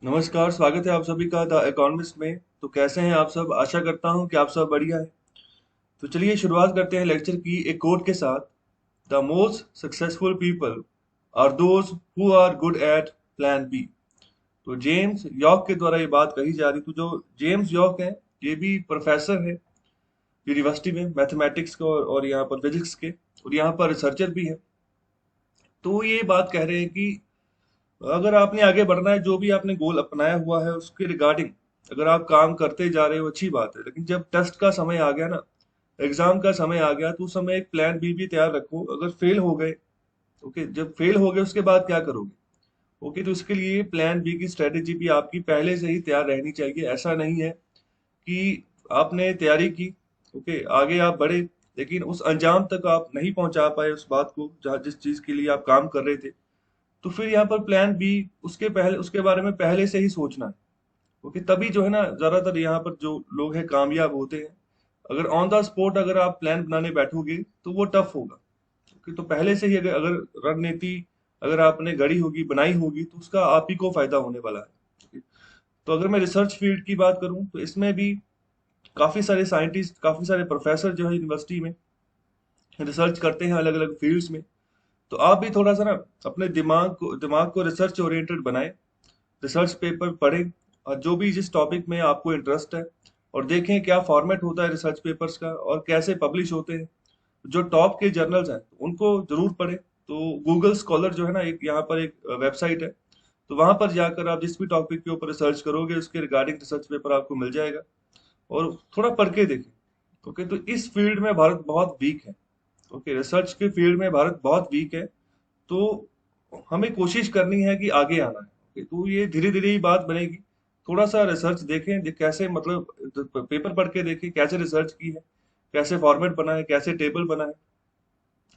नमस्कार, स्वागत है आप सभी का द इकोनॉमिस्ट में। तो कैसे हैं आप सब? आशा करता हूं कि आप सब बढ़िया हैं। तो चलिए शुरुआत करते हैं लेक्चर की एक कोट के साथ। The most successful people are those who are good at plan B. तो जेम्स यॉर्क के द्वारा ये बात कही जा रही। तो जो जेम्स यॉर्क है, ये भी प्रोफेसर है यूनिवर्सिटी में मैथमेटिक्स के और यहाँ पर फिजिक्स के, और यहाँ पर रिसर्चर भी है। तो ये बात कह रहे हैं कि अगर आपने आगे बढ़ना है, जो भी आपने गोल अपनाया हुआ है उसके रिगार्डिंग अगर आप काम करते जा रहे हो, अच्छी बात है। लेकिन जब टेस्ट का समय आ गया ना, एग्जाम का समय आ गया, तो उस समय एक प्लान बी भी तैयार रखो। अगर फेल हो गए, ओके, जब फेल हो गए उसके बाद क्या करोगे? ओके, तो इसके लिए प्लान बी की स्ट्रेटेजी भी आपकी पहले से ही तैयार रहनी चाहिए। ऐसा नहीं है कि आपने तैयारी की, ओके, आगे आप बढ़े, लेकिन उस अंजाम तक आप नहीं पहुंचा पाए उस बात को जहाँ जिस चीज के लिए आप काम कर रहे थे। तो फिर यहाँ पर प्लान बी, उसके पहले उसके बारे में पहले से ही सोचना है। क्योंकि तभी जो है ना, ज्यादातर यहाँ पर जो लोग हैं कामयाब होते हैं। अगर ऑन द स्पॉट अगर आप प्लान बनाने बैठोगे तो वो टफ होगा। क्योंकि तो पहले से ही अगर रणनीति अगर आपने गढ़ी होगी, बनाई होगी, तो उसका आप ही को फायदा होने वाला है। तो अगर मैं रिसर्च फील्ड की बात करूं तो इसमें भी काफी सारे साइंटिस्ट, काफी सारे प्रोफेसर जो है यूनिवर्सिटी में रिसर्च करते हैं अलग अलग फील्ड्स में। तो आप भी थोड़ा सा ना अपने दिमाग को रिसर्च ओरिएंटेड बनाएं। रिसर्च पेपर पढ़ें, और जो भी जिस टॉपिक में आपको इंटरेस्ट है, और देखें क्या फॉर्मेट होता है रिसर्च पेपर्स का और कैसे पब्लिश होते हैं। जो टॉप के जर्नल्स हैं उनको जरूर पढ़ें। तो गूगल स्कॉलर जो है ना, एक यहाँ पर एक वेबसाइट है। तो वहां पर जाकर आप जिस भी टॉपिक के ऊपर रिसर्च करोगे उसके रिगार्डिंग रिसर्च पेपर आपको मिल जाएगा। और थोड़ा पढ़ के देखें। ओके, तो इस फील्ड में भारत बहुत वीक है। ओके, रिसर्च के फील्ड में भारत बहुत वीक है। तो हमें कोशिश करनी है कि आगे आना है। ओके, तो ये धीरे धीरे ही बात बनेगी। थोड़ा सा रिसर्च देखें, कैसे मतलब पेपर पढ़ के देखें कैसे रिसर्च की है, कैसे फॉर्मेट बना है, कैसे टेबल बना है,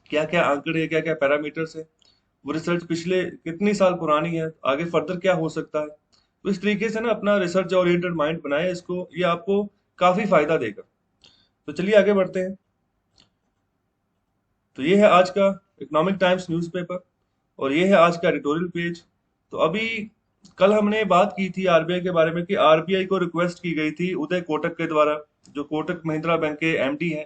क्या क्या आंकड़े, क्या क्या पैरामीटर्स है, वो रिसर्च पिछले कितनी साल पुरानी है, आगे फर्दर क्या हो सकता है। तो इस तरीके से ना अपना रिसर्च ओरिएंटेड माइंड बनाए इसको, ये आपको काफी फायदा देगा। तो चलिए आगे बढ़ते हैं। तो ये है आज का इकोनॉमिक टाइम्स न्यूज़पेपर, और ये है आज का एडिटोरियल पेज। तो अभी कल हमने बात की थी आरबीआई के बारे में कि आरबीआई को रिक्वेस्ट की गई थी उदय कोटक के द्वारा, जो कोटक महिंद्रा बैंक के एमडी हैं।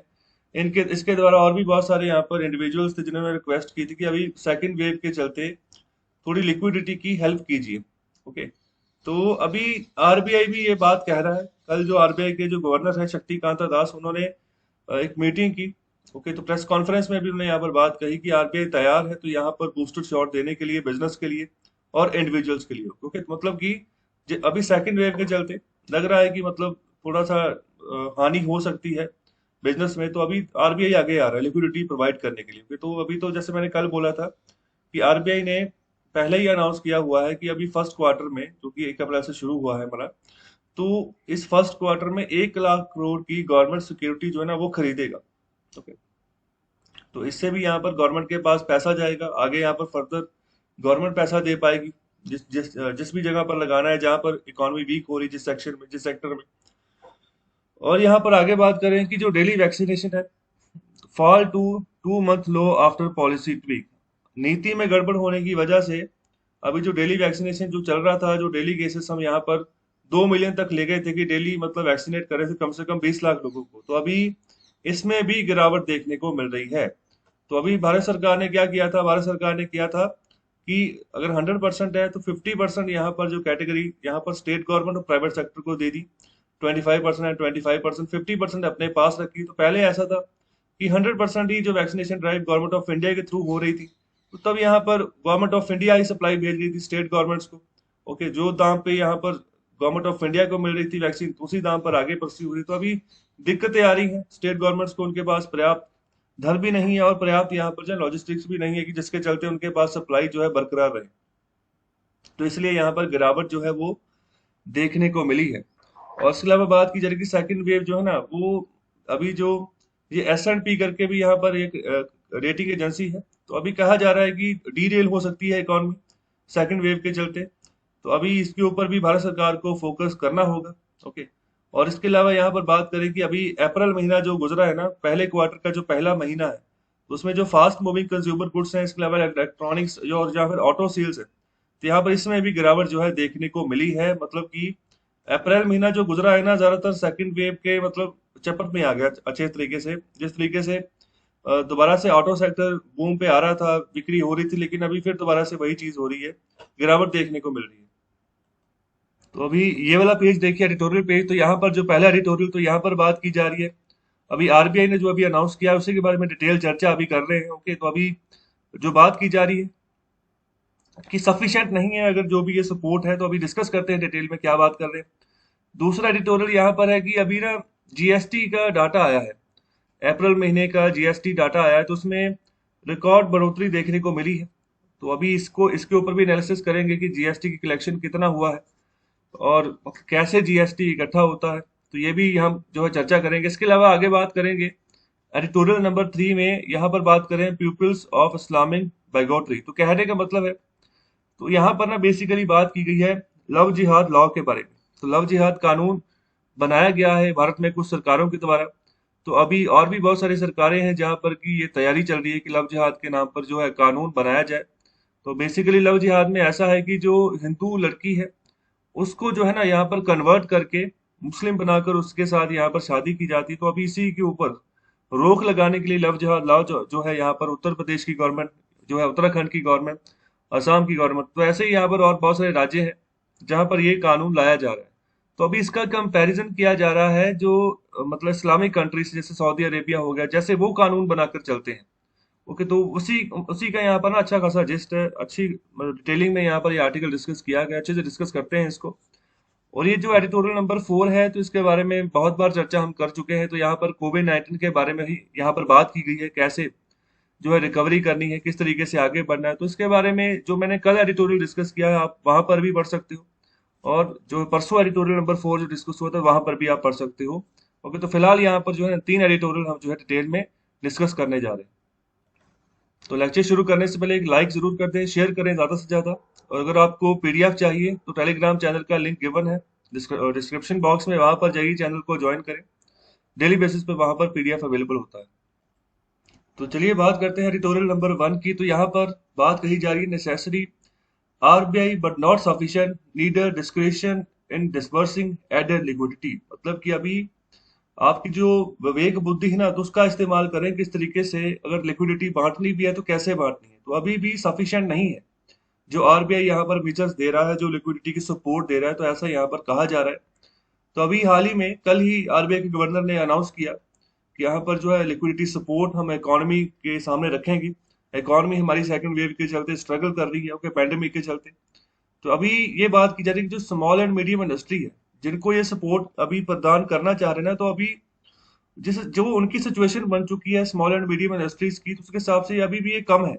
इनके इसके द्वारा और भी बहुत सारे यहाँ पर इंडिविजुअल्स थे जिन्होंने रिक्वेस्ट की थी कि अभी सेकंड वेव के चलते थोड़ी लिक्विडिटी की हेल्प कीजिए। ओके, तो अभी आरबीआई भी ये बात कह रहा है। कल जो आरबीआई के जो गवर्नर है शक्तिकांता दास, उन्होंने एक मीटिंग की। ओके, तो प्रेस कॉन्फ्रेंस में भी उन्होंने यहाँ पर बात कही कि आरबीआई तैयार है तो यहाँ पर बूस्टर शॉट देने के लिए बिजनेस के लिए और इंडिविजुअल्स के लिए। ओके, तो मतलब कि अभी सेकंड वेव के चलते लग रहा है कि मतलब थोड़ा सा हानि हो सकती है बिजनेस में। तो अभी आरबीआई आगे आ रहा है लिक्विडिटी प्रोवाइड करने के लिए। Okay, तो अभी तो जैसे मैंने कल बोला था कि आरबीआई ने पहले ही अनाउंस किया हुआ है कि अभी फर्स्ट क्वार्टर में, जो कि 1 अप्रैल से शुरू हुआ है हमारा, तो इस फर्स्ट क्वार्टर में 1 लाख करोड़ की गवर्नमेंट सिक्योरिटी जो है ना वो खरीदेगा। ओके, तो इससे भी यहाँ पर गवर्नमेंट के पास पैसा जाएगा, आगे यहाँ पर फर्दर गवर्नमेंट पैसा दे पाएगी जिस भी जगह पर लगाना है, जहाँ पर इकोनॉमी वीक हो रही, जिस सेक्शन में, जिस सेक्टर में। और यहाँ पर आगे बात करें कि जो डेली वैक्सीनेशन है, fall to 2 month low after policy tweak. नीति में गड़बड़ होने की वजह से अभी जो डेली वैक्सीनेशन जो चल रहा था, जो डेली केसेस हम यहाँ पर 2 मिलियन तक ले गए थे कि डेली मतलब वैक्सीनेट करे थे कम से कम 20 लाख लोगों को, तो अभी इसमें भी गिरावट देखने को मिल रही है। तो अभी भारत सरकार ने क्या किया था? भारत सरकार ने किया था कि अगर 100% है तो 50% यहाँ पर जो कैटेगरी यहाँ पर स्टेट गवर्नमेंट और प्राइवेट सेक्टर को दे दी। 25% एंड 25%, 50% अपने पास रखी। तो पहले ऐसा था कि 100% ही जो vaccination drive government of India के थ्रू हो रही थी। तो तब यहाँ पर government of India he supply भेज रही थी स्टेट गवर्नमेंट्स को। ओके, जो दाम पे यहाँ पर गवर्नमेंट ऑफ इंडिया को मिल रही थी वैक्सीन, उसी दाम पर आगे परस्यू हो रही। तो अभी दिक्कतें आ रही हैं स्टेट गवर्नमेंट्स को, उनके पास पर्याप्त धन भी नहीं है और पर्याप्त यहाँ पर जो लॉजिस्टिक्स भी नहीं है कि जिसके चलते उनके पास सप्लाई जो है बरकरार रहे। तो इसलिए यहाँ पर गिरावट जो है वो देखने को मिली है। और इसके अलावा बात की जाए कि सेकंड वेव जो है ना वो अभी जो ये एस एंड पी करके भी यहाँ पर एक रेटिंग एजेंसी है, तो अभी कहा जा रहा है कि डीरेल हो सकती है इकोनॉमी सेकंड वेव के चलते। तो अभी इसके ऊपर भी भारत सरकार को फोकस करना होगा। ओके, और इसके अलावा यहाँ पर बात करें कि अभी अप्रैल महीना जो गुजरा है ना, पहले क्वार्टर का जो पहला महीना है, तो उसमें जो फास्ट मूविंग कंज्यूमर गुड्स हैं, इसके अलावा इलेक्ट्रॉनिक्स जो और या फिर ऑटो सेल्स है, तो यहाँ पर इसमें भी गिरावट जो है देखने को मिली है। मतलब कि अप्रैल महीना जो गुजरा है ना, ज्यादातर सेकंड वेव के मतलब चपेट में आ गया अच्छे तरीके से। जिस तरीके से दोबारा से ऑटो सेक्टर बूम पे आ रहा था, बिक्री हो रही थी, लेकिन अभी फिर दोबारा से वही चीज हो रही है, गिरावट देखने को मिल रही है। तो अभी ये वाला पेज देखिए, एडिटोरियल पेज, तो यहाँ पर जो पहला एडिटोरियल, तो यहाँ पर बात की जा रही है अभी आरबीआई ने जो अभी अनाउंस किया है उसी के बारे में डिटेल चर्चा अभी कर रहे हैं। ओके, तो अभी जो बात की जा रही है कि सफिशिएंट नहीं है, अगर जो भी ये सपोर्ट है, तो अभी डिस्कस करते हैं डिटेल में क्या बात कर रहे हैं। दूसरा एडिटोरियल यहाँ पर है कि अभी ना जीएसटी का डाटा आया है, अप्रैल महीने का जीएसटी डाटा आया है, तो उसमें रिकॉर्ड बढ़ोतरी देखने को मिली है। तो अभी इसको इसके ऊपर भी एनालिसिस करेंगे कि जीएसटी की कलेक्शन कितना हुआ है और कैसे जीएसटी इकट्ठा होता है, तो ये भी हम जो है चर्चा करेंगे। इसके अलावा आगे बात करेंगे एडिटोरियल नंबर 3 में, यहाँ पर बात करें पीपल्स ऑफ इस्लामिक बैगोटरी। तो कहने का मतलब है, तो यहाँ पर ना बेसिकली बात की गई है लव जिहाद लॉ के बारे में। तो लव जिहाद कानून बनाया गया है भारत में कुछ सरकारों के द्वारा। तो अभी और भी बहुत सारी सरकारें हैं जहां पर की ये तैयारी चल रही है कि लव जिहाद के नाम पर जो है कानून बनाया जाए। तो बेसिकली लव जिहाद में ऐसा है कि जो हिंदू लड़की है उसको जो है ना यहाँ पर कन्वर्ट करके मुस्लिम बनाकर उसके साथ यहाँ पर शादी की जाती है। तो अभी इसी के ऊपर रोक लगाने के लिए लव जिहाद लॉ जो है यहाँ पर उत्तर प्रदेश की गवर्नमेंट जो है, उत्तराखंड की गवर्नमेंट, असम की गवर्नमेंट, तो ऐसे ही यहाँ पर और बहुत सारे राज्य हैं जहां पर ये कानून लाया जा रहा है। तो अभी इसका कंपैरिजन किया जा रहा है जो मतलब इस्लामिक कंट्रीज जैसे सऊदी अरेबिया हो गया, जैसे वो कानून बनाकर चलते हैं। ओके, तो उसी उसी का यहाँ पर ना अच्छा खासा जिस्ट है, अच्छी डिटेलिंग में यहाँ पर ये आर्टिकल डिस्कस किया गया, अच्छे से डिस्कस करते हैं इसको। और ये जो एडिटोरियल नंबर 4 है, तो इसके बारे में बहुत बार चर्चा हम कर चुके हैं। तो यहाँ पर कोविड-19 के बारे में ही यहाँ पर बात की गई है, कैसे जो है रिकवरी करनी है, किस तरीके से आगे बढ़ना है। तो इसके बारे में जो मैंने कल एडिटोरियल डिस्कस किया है, आप वहां पर भी पढ़ सकते हो, और जो परसों एडिटोरियल नंबर 4 जो डिस्कस हुआ था वहां पर भी आप पढ़ सकते हो। ओके, तो फिलहाल यहाँ पर जो है 3 एडिटोरियल हम जो है डिटेल में डिस्कस करने जा रहे हैं। तो लेक्चर शुरू करने से पहले एक लाइक जरूर कर दें, शेयर करें ज्यादा से ज्यादा। और अगर आपको पीडीएफ चाहिए तो टेलीग्राम चैनल का लिंक गिवन है डिस्क्रिप्शन बॉक्स में, वहां पर जाइए, चैनल को ज्वाइन करें। डेली बेसिस पे वहां पर पीडीएफ अवेलेबल होता है। तो चलिए बात करते हैं एडिटोरियल नंबर 1 की। तो यहाँ पर बात कही जा रही है necessary RBI but not sufficient neither discretion in disbursing added liquidity. मतलब कि अभी आपकी जो विवेक बुद्धि है ना, तो उसका इस्तेमाल करें किस तरीके से, अगर लिक्विडिटी बांटनी भी है तो कैसे बांटनी है। तो अभी भी सफिशिएंट नहीं है जो आरबीआई यहाँ पर फीचर्स दे रहा है, जो लिक्विडिटी की सपोर्ट दे रहा है, तो ऐसा यहाँ पर कहा जा रहा है। तो अभी हाल ही में कल ही आरबीआई के गवर्नर ने अनाउंस किया कि यहाँ पर जो है लिक्विडिटी सपोर्ट हम इकोनॉमी के सामने रखेंगे। इकोनॉमी हमारी सेकंड वेव के चलते स्ट्रगल कर रही है, ओके, पैंडेमिक के चलते। तो अभी ये बात की जा रही है कि जो स्मॉल एंड मीडियम इंडस्ट्री है, जिनको ये सपोर्ट अभी प्रदान करना चाह रहे हैं ना, तो अभी जिस जो उनकी सिचुएशन बन चुकी है स्मॉल एंड मीडियम इंडस्ट्रीज की, तो उसके हिसाब से अभी भी ये कम है।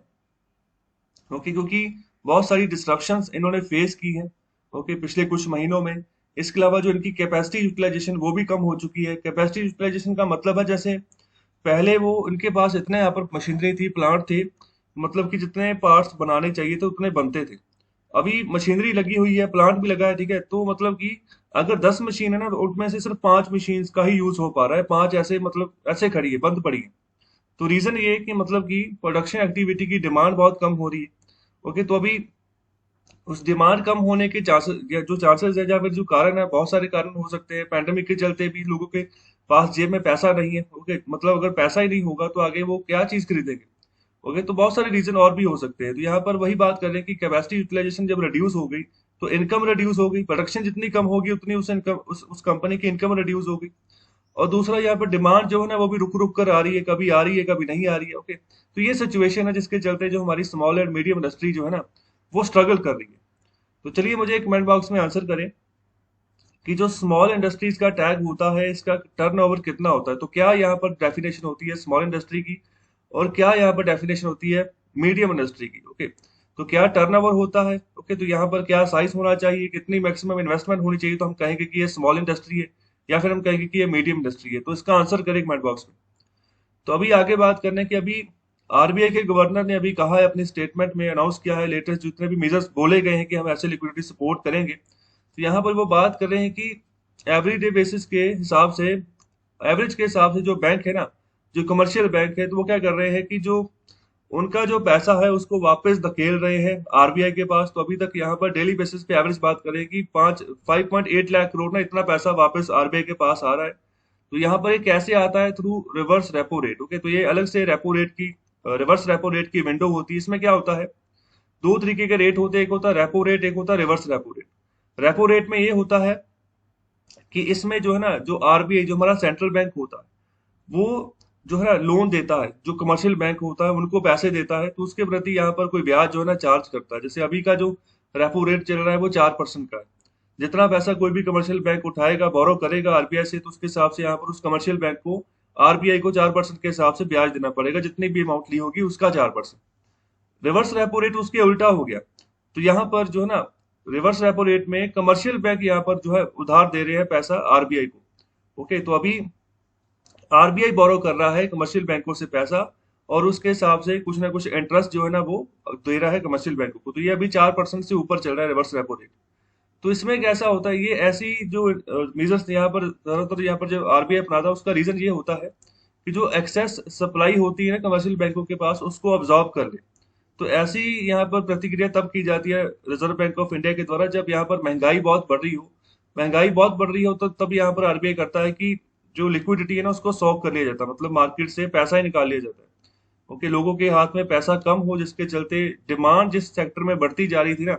ओके, क्योंकि बहुत सारी डिस्ट्रक्शंस इन्होंने फेस की है, ओके, पिछले कुछ महीनों में। इसके अलावा जो इनकी कैपेसिटी यूटिलाइजेशन वो भी कम हो चुकी है। कैपेसिटी यूटिलाइजेशन का मतलब है, जैसे पहले वो उनके पास इतने यहाँ पर मशीनरी थी, प्लांट थे, मतलब कि जितने पार्ट्स बनाने चाहिए थे उतने बनते थे। अभी मशीनरी लगी हुई है, प्लांट भी लगा है, ठीक है, तो मतलब कि अगर 10 मशीन है ना, तो उनमें से सिर्फ 5 मशीन का ही यूज हो पा रहा है, 5 ऐसे मतलब ऐसे खड़ी है, बंद पड़ी है। तो रीजन ये है कि मतलब कि प्रोडक्शन एक्टिविटी की डिमांड बहुत कम हो रही है। ओके, तो अभी उस डिमांड कम होने के चांसेस, या जो चांसेस है, या फिर जो कारण है, बहुत सारे कारण हो सकते हैं। पैंडेमिक के चलते भी लोगों के पास जेब में पैसा नहीं है। ओके, मतलब अगर पैसा ही नहीं होगा तो आगे वो क्या चीज खरीदेंगे। ओके, तो बहुत सारे रीजन और भी हो सकते हैं। तो यहाँ पर वही बात कर रहे हैं कि कैपेसिटी यूटिलाइजेशन जब रिड्यूस हो गई तो इनकम रिड्यूस हो गई, प्रोडक्शन जितनी कम होगी उतनी उस इनकम उस कंपनी की इनकम रिड्यूस होगी। और दूसरा यहाँ पर डिमांड जो है ना वो भी रुक रुक कर आ रही है, कभी आ रही है कभी नहीं आ रही है। ओके, तो ये सिचुएशन है जिसके चलते जो हमारी स्मॉल एंड मीडियम इंडस्ट्री जो है ना वो स्ट्रगल कर रही है। तो चलिए मुझे एक कमेंट बॉक्स में आंसर करें कि जो स्मॉल इंडस्ट्रीज का टैग होता है इसका टर्नओवर कितना होता है। तो क्या यहाँ पर डेफिनेशन होती है स्मॉल इंडस्ट्री की, और क्या यहाँ पर डेफिनेशन होती है मीडियम इंडस्ट्री की। ओके, तो क्या टर्नओवर होता है, ओके, तो यहाँ पर क्या साइज होना चाहिए, कितनी मैक्सिमम इन्वेस्टमेंट होनी चाहिए, तो हम कहेंगे कि ये स्मॉल इंडस्ट्री है, या फिर हम कहेंगे कि ये मीडियम इंडस्ट्री है। तो इसका आंसर करें कमेंट बॉक्स में। तो अभी आगे बात करने की, अभी आरबीआई के गवर्नर ने अभी कहा है, अपनी स्टेटमेंट में अनाउंस किया है, लेटेस्ट जितने भी मेजर्स बोले गए हैं कि हम ऐसे लिक्विडिटी सपोर्ट करेंगे। तो यहाँ पर वो बात कर रहे हैं कि एवरीडे बेसिस के हिसाब से, एवरेज के हिसाब से जो बैंक है ना, जो कमर्शियल बैंक है, तो वो क्या कर रहे हैं कि जो उनका जो पैसा है उसको वापस धकेल रहे हैं आरबीआई के पास। तो अभी तक यहाँ पर डेली बेसिस पे एवरेज बात करें कि 5.8 लाख करोड़ ना इतना पैसा वापस आरबीआई के पास आ रहा है। तो यहाँ पर ये कैसे आता है? Through reverse repo rate. Okay, तो ये अलग से रेपो रेट की रिवर्स रेपो रेट की विंडो होती है। इसमें क्या होता है, दो तरीके के रेट होते हैं, एक होता है रेपो रेट, एक होता है reverse repo rate. Repo rate में ये होता है कि इसमें जो है ना, जो आरबीआई जो हमारा सेंट्रल बैंक होता है, वो जो है ना लोन देता है, जो कमर्शियल बैंक होता है उनको पैसे देता है, तो उसके प्रति यहाँ पर कोई ब्याज जो है ना चार्ज करता है। जैसे अभी का जो रेपो रेट चल रहा है वो 4% का है। जितना पैसा कोई भी कमर्शियल बैंक उठाएगा, बोरो करेगा आरबीआई से, तो उसके हिसाब से यहाँ पर उस कमर्शियल बैंक को आरबीआई को 4% के हिसाब से ब्याज देना पड़ेगा, जितनी भी अमाउंट ली होगी उसका 4%। रिवर्स रेपो रेट उसके उल्टा हो गया। तो यहाँ पर जो है ना, रिवर्स रेपो रेट में कमर्शियल बैंक यहाँ पर जो है उधार दे रहे हैं पैसा आरबीआई को। ओके, तो अभी आरबीआई बोरो कर रहा है कमर्शियल बैंकों से पैसा, और उसके हिसाब से कुछ ना कुछ इंटरेस्ट जो है ना वो दे रहा है कमर्शियल बैंकों को। तो ये अभी 4% से ऊपर चल रहा है रिवर्स रेपो रेट। तो इसमें कैसा होता है, ये ऐसी जो मेजर्स यहाँ पर ज्यादातर यहाँ पर जो आरबीआई अपनाता है, उसका रीजन ये होता है कि जो एक्सेस सप्लाई होती है ना कमर्शियल बैंकों के पास, उसको अब्जॉर्ब कर ले। तो ऐसी यहाँ पर प्रतिक्रिया तब की जाती है रिजर्व बैंक ऑफ इंडिया के द्वारा, जब यहाँ पर महंगाई बहुत बढ़ रही हो। महंगाई बहुत बढ़ रही हो तो तब यहाँ पर आरबीआई करता है कि जो लिक्विडिटी है ना उसको सॉक कर लिया जाता है, मतलब मार्केट से पैसा ही निकाल लिया जाता है। ओके, लोगों के हाथ में पैसा कम हो, जिसके चलते डिमांड जिस सेक्टर में बढ़ती जा रही थी ना,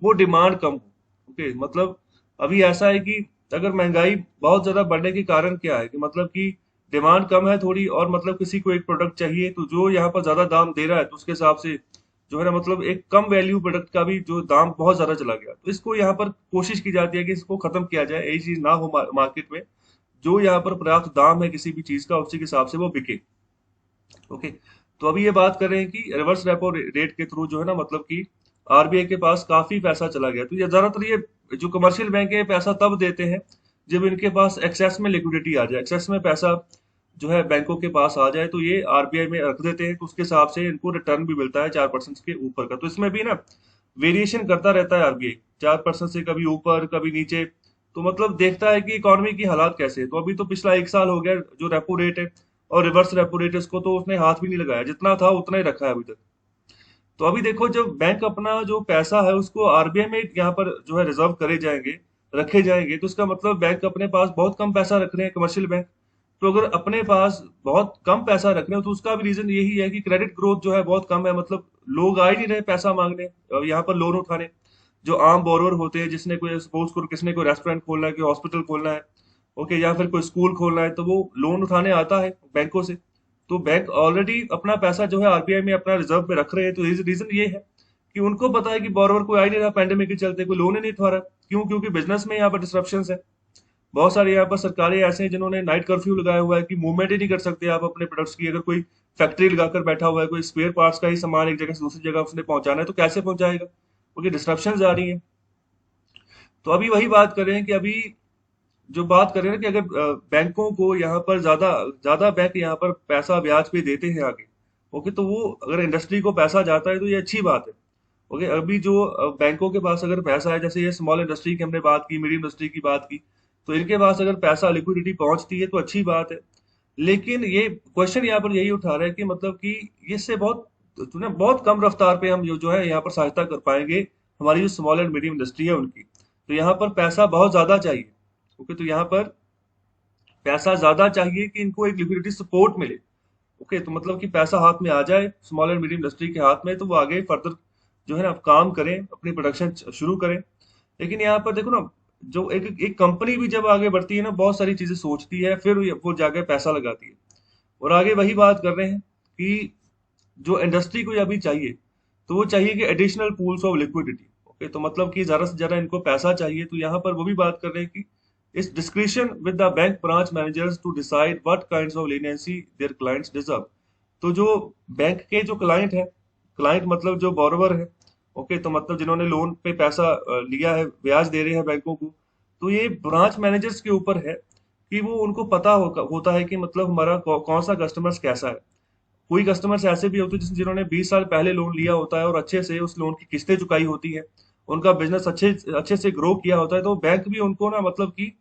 वो डिमांड कम हो। ओके, मतलब अभी ऐसा है कि अगर महंगाई बहुत ज्यादा बढ़ने के कारण क्या है कि मतलब कि डिमांड कम है थोड़ी, और मतलब किसी को एक प्रोडक्ट चाहिए, तो जो यहाँ पर ज्यादा दाम दे रहा है तो उसके हिसाब से जो है ना, मतलब एक कम वैल्यू प्रोडक्ट का भी जो दाम बहुत ज्यादा चला गया, तो इसको यहाँ पर कोशिश की जाती है कि इसको खत्म किया जाए, यही चीज ना हो मार्केट में। जो यहाँ पर पर्याप्त दाम है किसी भी चीज का, उसी के हिसाब से वो बिके। ओके, तो अभी ये बात कर रहे हैं कि रिवर्स रेपो रेट के थ्रू जो है ना, मतलब कि आरबीआई के पास काफी पैसा चला गया। तो ये ज्यादातर ये जो कमर्शियल बैंक है पैसा तब देते हैं जब इनके पास एक्सेस में लिक्विडिटी आ जाए, एक्सेस में पैसा जो है बैंकों के पास आ जाए, तो ये आरबीआई में रख देते हैं। तो उसके हिसाब से इनको रिटर्न भी मिलता है 4% के ऊपर का। तो इसमें भी ना वेरिएशन करता रहता है आरबीआई, 4% से कभी ऊपर कभी नीचे। तो मतलब देखता है कि इकोनॉमी की हालात कैसे है। तो अभी तो पिछला एक साल हो गया जो रेपो रेट है और रिवर्स रेपो रेट, इसको तो उसने हाथ भी नहीं लगाया, जितना था उतना ही रखा है अभी तक। तो अभी देखो, जब बैंक अपना जो पैसा है उसको आरबीआई में यहाँ पर जो है रिजर्व करे जाएंगे, रखे जाएंगे, तो इसका मतलब बैंक अपने पास बहुत कम पैसा रख रहे हैं कमर्शियल बैंक। तो अगर अपने पास बहुत कम पैसा रख रहे हो तो उसका भी रीजन यही है कि क्रेडिट ग्रोथ जो है बहुत कम है, मतलब लोग आ ही नहीं रहे पैसा मांगने, यहाँ पर लोन उठाने। जो आम बोरोवर होते हैं, जिसने कोई सपोज करो किसने कोई रेस्टोरेंट खोलना है, कोई हॉस्पिटल खोलना है, ओके, या फिर कोई स्कूल खोलना है, तो वो लोन उठाने आता है बैंकों से। तो बैंक ऑलरेडी अपना पैसा जो है आरबीआई में अपना रिजर्व में रख रहे हैं। तो रीजन ये है कि उनको पता है कि बोरोवर कोई आ ही नहीं रहा, पैंडेमिक के चलते कोई लोन ही नहीं उठा रहा। क्यों? क्योंकि बिजनेस में यहाँ पर डिस्ट्रप्शन है। बहुत सारे यहाँ पर सरकारें ऐसे हैं जिन्होंने नाइट कर्फ्यू लगाया हुआ है कि मूवमेंट ही नहीं कर सकते आप अपने प्रोडक्ट्स की। अगर कोई फैक्ट्री लगाकर बैठा हुआ है, कोई स्पेयर पार्ट्स का ही सामान एक जगह से दूसरी जगह उसने पहुंचाना है, तो कैसे पहुंचाएगा? क्योंकि डिस्ट्रप्शन आ रही है। तो अभी वही बात कर रहे हैं कि अभी जो बात कर रहे हैं ना कि अगर बैंकों को यहाँ पर ज्यादा ज्यादा बैंक यहाँ पर पैसा ब्याज पे देते हैं आगे, ओके, तो वो अगर इंडस्ट्री को पैसा जाता है तो ये अच्छी बात है। ओके, अभी जो बैंकों के पास अगर पैसा है, जैसे ये स्मॉल इंडस्ट्री की हमने बात की, मीडियम इंडस्ट्री की बात की, तो इनके पास अगर पैसा लिक्विडिटी पहुंचती है तो अच्छी बात है। लेकिन ये क्वेश्चन यहाँ पर यही उठा रहा है कि मतलब कि इससे बहुत जो ना बहुत कम रफ्तार पे हम जो है यहाँ पर सहायता कर पाएंगे हमारी जो स्मॉल एंड मीडियम इंडस्ट्री है उनकी। तो यहाँ पर पैसा बहुत ज्यादा चाहिए। ओके, तो यहाँ पर पैसा ज्यादा चाहिए कि इनको एक लिक्विडिटी सपोर्ट मिले। ओके, तो मतलब कि पैसा हाथ में आ जाए स्मॉल एंड मीडियम इंडस्ट्री के हाथ में, तो वो आगे फर्दर जो है ना काम करें, अपनी प्रोडक्शन शुरू करें। लेकिन यहाँ पर देखो ना, जो एक एक कंपनी भी जब आगे बढ़ती है ना, बहुत सारी चीजें सोचती है, फिर वो जाके पैसा लगाती है। और आगे वही बात कर रहे हैं कि जो इंडस्ट्री को अभी चाहिए, तो वो चाहिए कि additional pools of liquidity. Okay, तो मतलब कि ज्यादा से ज्यादा इनको पैसा चाहिए। तो यहाँ पर वो भी बात कर रहे हैं कि इस discretion with the bank branch managers to decide what kinds of leniency their clients deserve. तो जो बैंक के जो क्लाइंट है, क्लाइंट मतलब जो बोरोवर है, ओके, तो मतलब जिन्होंने लोन पे पैसा लिया है, ब्याज दे रहे हैं बैंकों को, तो ये ब्रांच मैनेजर्स के ऊपर है कि वो उनको पता होता है कि मतलब हमारा कौन सा कस्टमर्स कैसा है। कोई कस्टमर्स ऐसे भी होते हैं जिन्होंने 20 साल पहले लोन लिया होता है और अच्छे से उस लोन की किस्तें चुकाई होती है, उनका बिजनेस अच्छे अच्छे से ग्रो किया होता है, तो बैंक भी उनको ना मतलब कि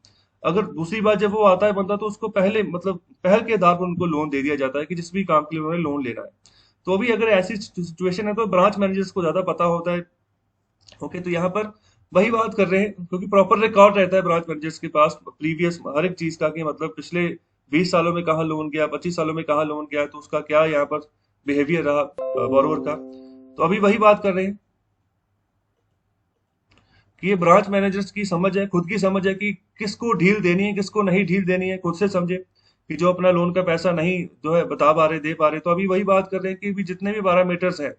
अगर दूसरी बार जब वो आता है बंदा, तो उसको पहले मतलब पहल के आधार पर उनको लोन दे दिया जाता है कि जिस भी काम के लिए उन्होंने लोन लेना है। तो अभी अगर ऐसी सिचुएशन है तो ब्रांच मैनेजर्स को ज्यादा पता होता है। ओके, तो यहाँ पर वही बात कर रहे हैं, क्योंकि प्रॉपर रिकॉर्ड रहता है ब्रांच मैनेजर्स के पास प्रीवियस हर एक चीज का, कि मतलब पिछले 20 सालों में कहाँ लोन गया, 25 सालों में कहाँ लोन गया, तो उसका क्या यहाँ पर बिहेवियर रहा बोरोवर का। तो अभी वही बात कर रहे हैं कि ये ब्रांच मैनेजर्स की समझ है, खुद की समझ है कि किसको ढील देनी है, किसको नहीं ढील देनी है, खुद से समझे कि जो अपना लोन का पैसा नहीं जो है बता पा रहे, दे पा रहे। तो अभी वही बात कर रहे हैं कि अभी जितने भी पैरामीटर्स हैं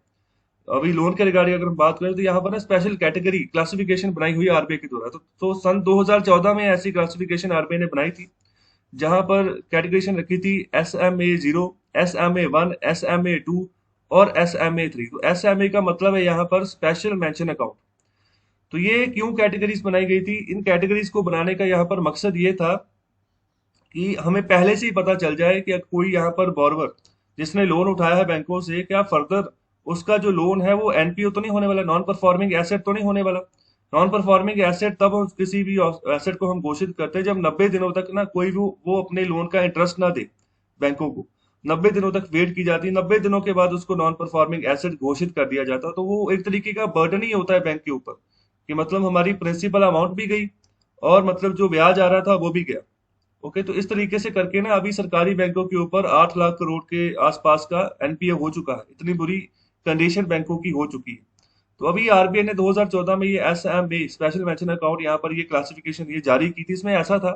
अभी लोन के रिगार्डिंग अगर हम बात करें, तो यहाँ पर ना स्पेशल कैटेगरी क्लासिफिकेशन बनाई हुई है आरबीआई के द्वारा। तो सन 2014 में ऐसी क्लासिफिकेशन आरबीआई ने बनाई थी, जहां पर कैटेगरीशन रखी थी SMA 0, SMA 1, SMA 2 और SMA 3। तो SMA का मतलब है यहाँ पर स्पेशल मेंशन अकाउंट। तो ये क्यों कैटेगरीज बनाई गई थी? इन कैटेगरीज को बनाने का यहाँ पर मकसद ये था कि हमें पहले से ही पता चल जाए कि कोई यहाँ पर बोरवर जिसने लोन उठाया है बैंकों से, क्या फर्दर उसका जो लोन है वो एनपीओ तो नहीं होने वाला, नॉन परफॉर्मिंग एसेट तो नहीं होने वाला। नॉन परफॉर्मिंग एसेट तब हम किसी भी एसेट को हम घोषित करते हैं जब 90 दिनों तक ना कोई भी वो अपने लोन का इंटरेस्ट ना दे बैंकों को। 90 दिनों तक वेट की जाती है, 90 दिनों के बाद उसको नॉन परफॉर्मिंग एसेट घोषित कर दिया जाता है। तो वो एक तरीके का बर्डन ही होता है बैंक के ऊपर, कि मतलब हमारी प्रिंसिपल अमाउंट भी गई और मतलब जो ब्याज आ रहा था वो भी गया। ओके, तो इस तरीके से करके ना अभी सरकारी बैंकों के ऊपर 8 लाख करोड़ के आसपास का एनपीए हो चुका है। इतनी बुरी कंडीशन बैंकों की हो चुकी है। तो अभी आरबीआई ने 2014 में ये SMA स्पेशल मेंशन अकाउंट यहाँ पर ये क्लासिफिकेशन ये जारी की थी। इसमें ऐसा था,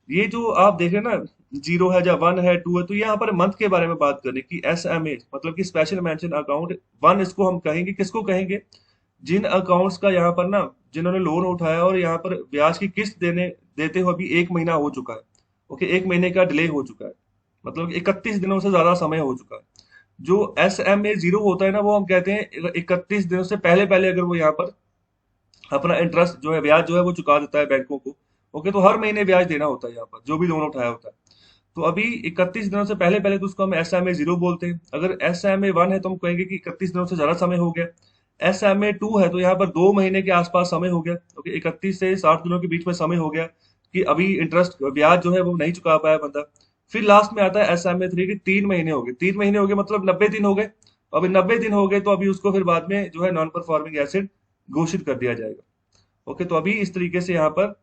ये जो आप देख रहे हैं ना, 0 है या 1 है, 2 है, तो यहाँ पर मंथ के बारे में बात करें कि SMA मतलब कि स्पेशल मेंशन अकाउंट 1 इसको हम कहेंगे, किसको कहेंगे? जिन अकाउंट्स का यहाँ पर ना, जिन्होंने लोन उठाया और यहाँ पर ब्याज की किस्त देने देते हुए अभी 1 महीना हो चुका है। ओके, 1 महीने का डिले हो चुका है, मतलब 31 दिनों से ज्यादा समय हो चुका है। जो SMA 0 होता है ना, वो हम कहते हैं 31 दिनों से पहले पहले अगर वो यहाँ पर अपना इंटरेस्ट जो है, ब्याज जो है वो चुका देता है बैंकों को। ओके, तो हर महीने ब्याज देना होता है यहाँ पर जो भी लोन उठाया होता है। तो अभी 31 दिनों से पहले पहले तो उसको हम SMA 0 बोलते हैं। अगर SMA 1 है तो हम कहेंगे कि 31 दिनों से ज्यादा समय हो गया। SMA 2 है तो यहाँ पर 2 महीने के आसपास समय हो गया। ओके, 31 से 60 दिनों के बीच में समय हो गया कि अभी इंटरेस्ट ब्याज जो है वो नहीं चुका पाया बंदा। फिर लास्ट में आता है SMA 3 की 3 महीने हो गए। 3 महीने हो गए मतलब 90 दिन हो गए। अभी 90 दिन हो गए तो अभी उसको फिर बाद में जो है नॉन परफॉर्मिंग एसेट घोषित कर दिया जाएगा। ओके, तो अभी इस तरीके से यहाँ पर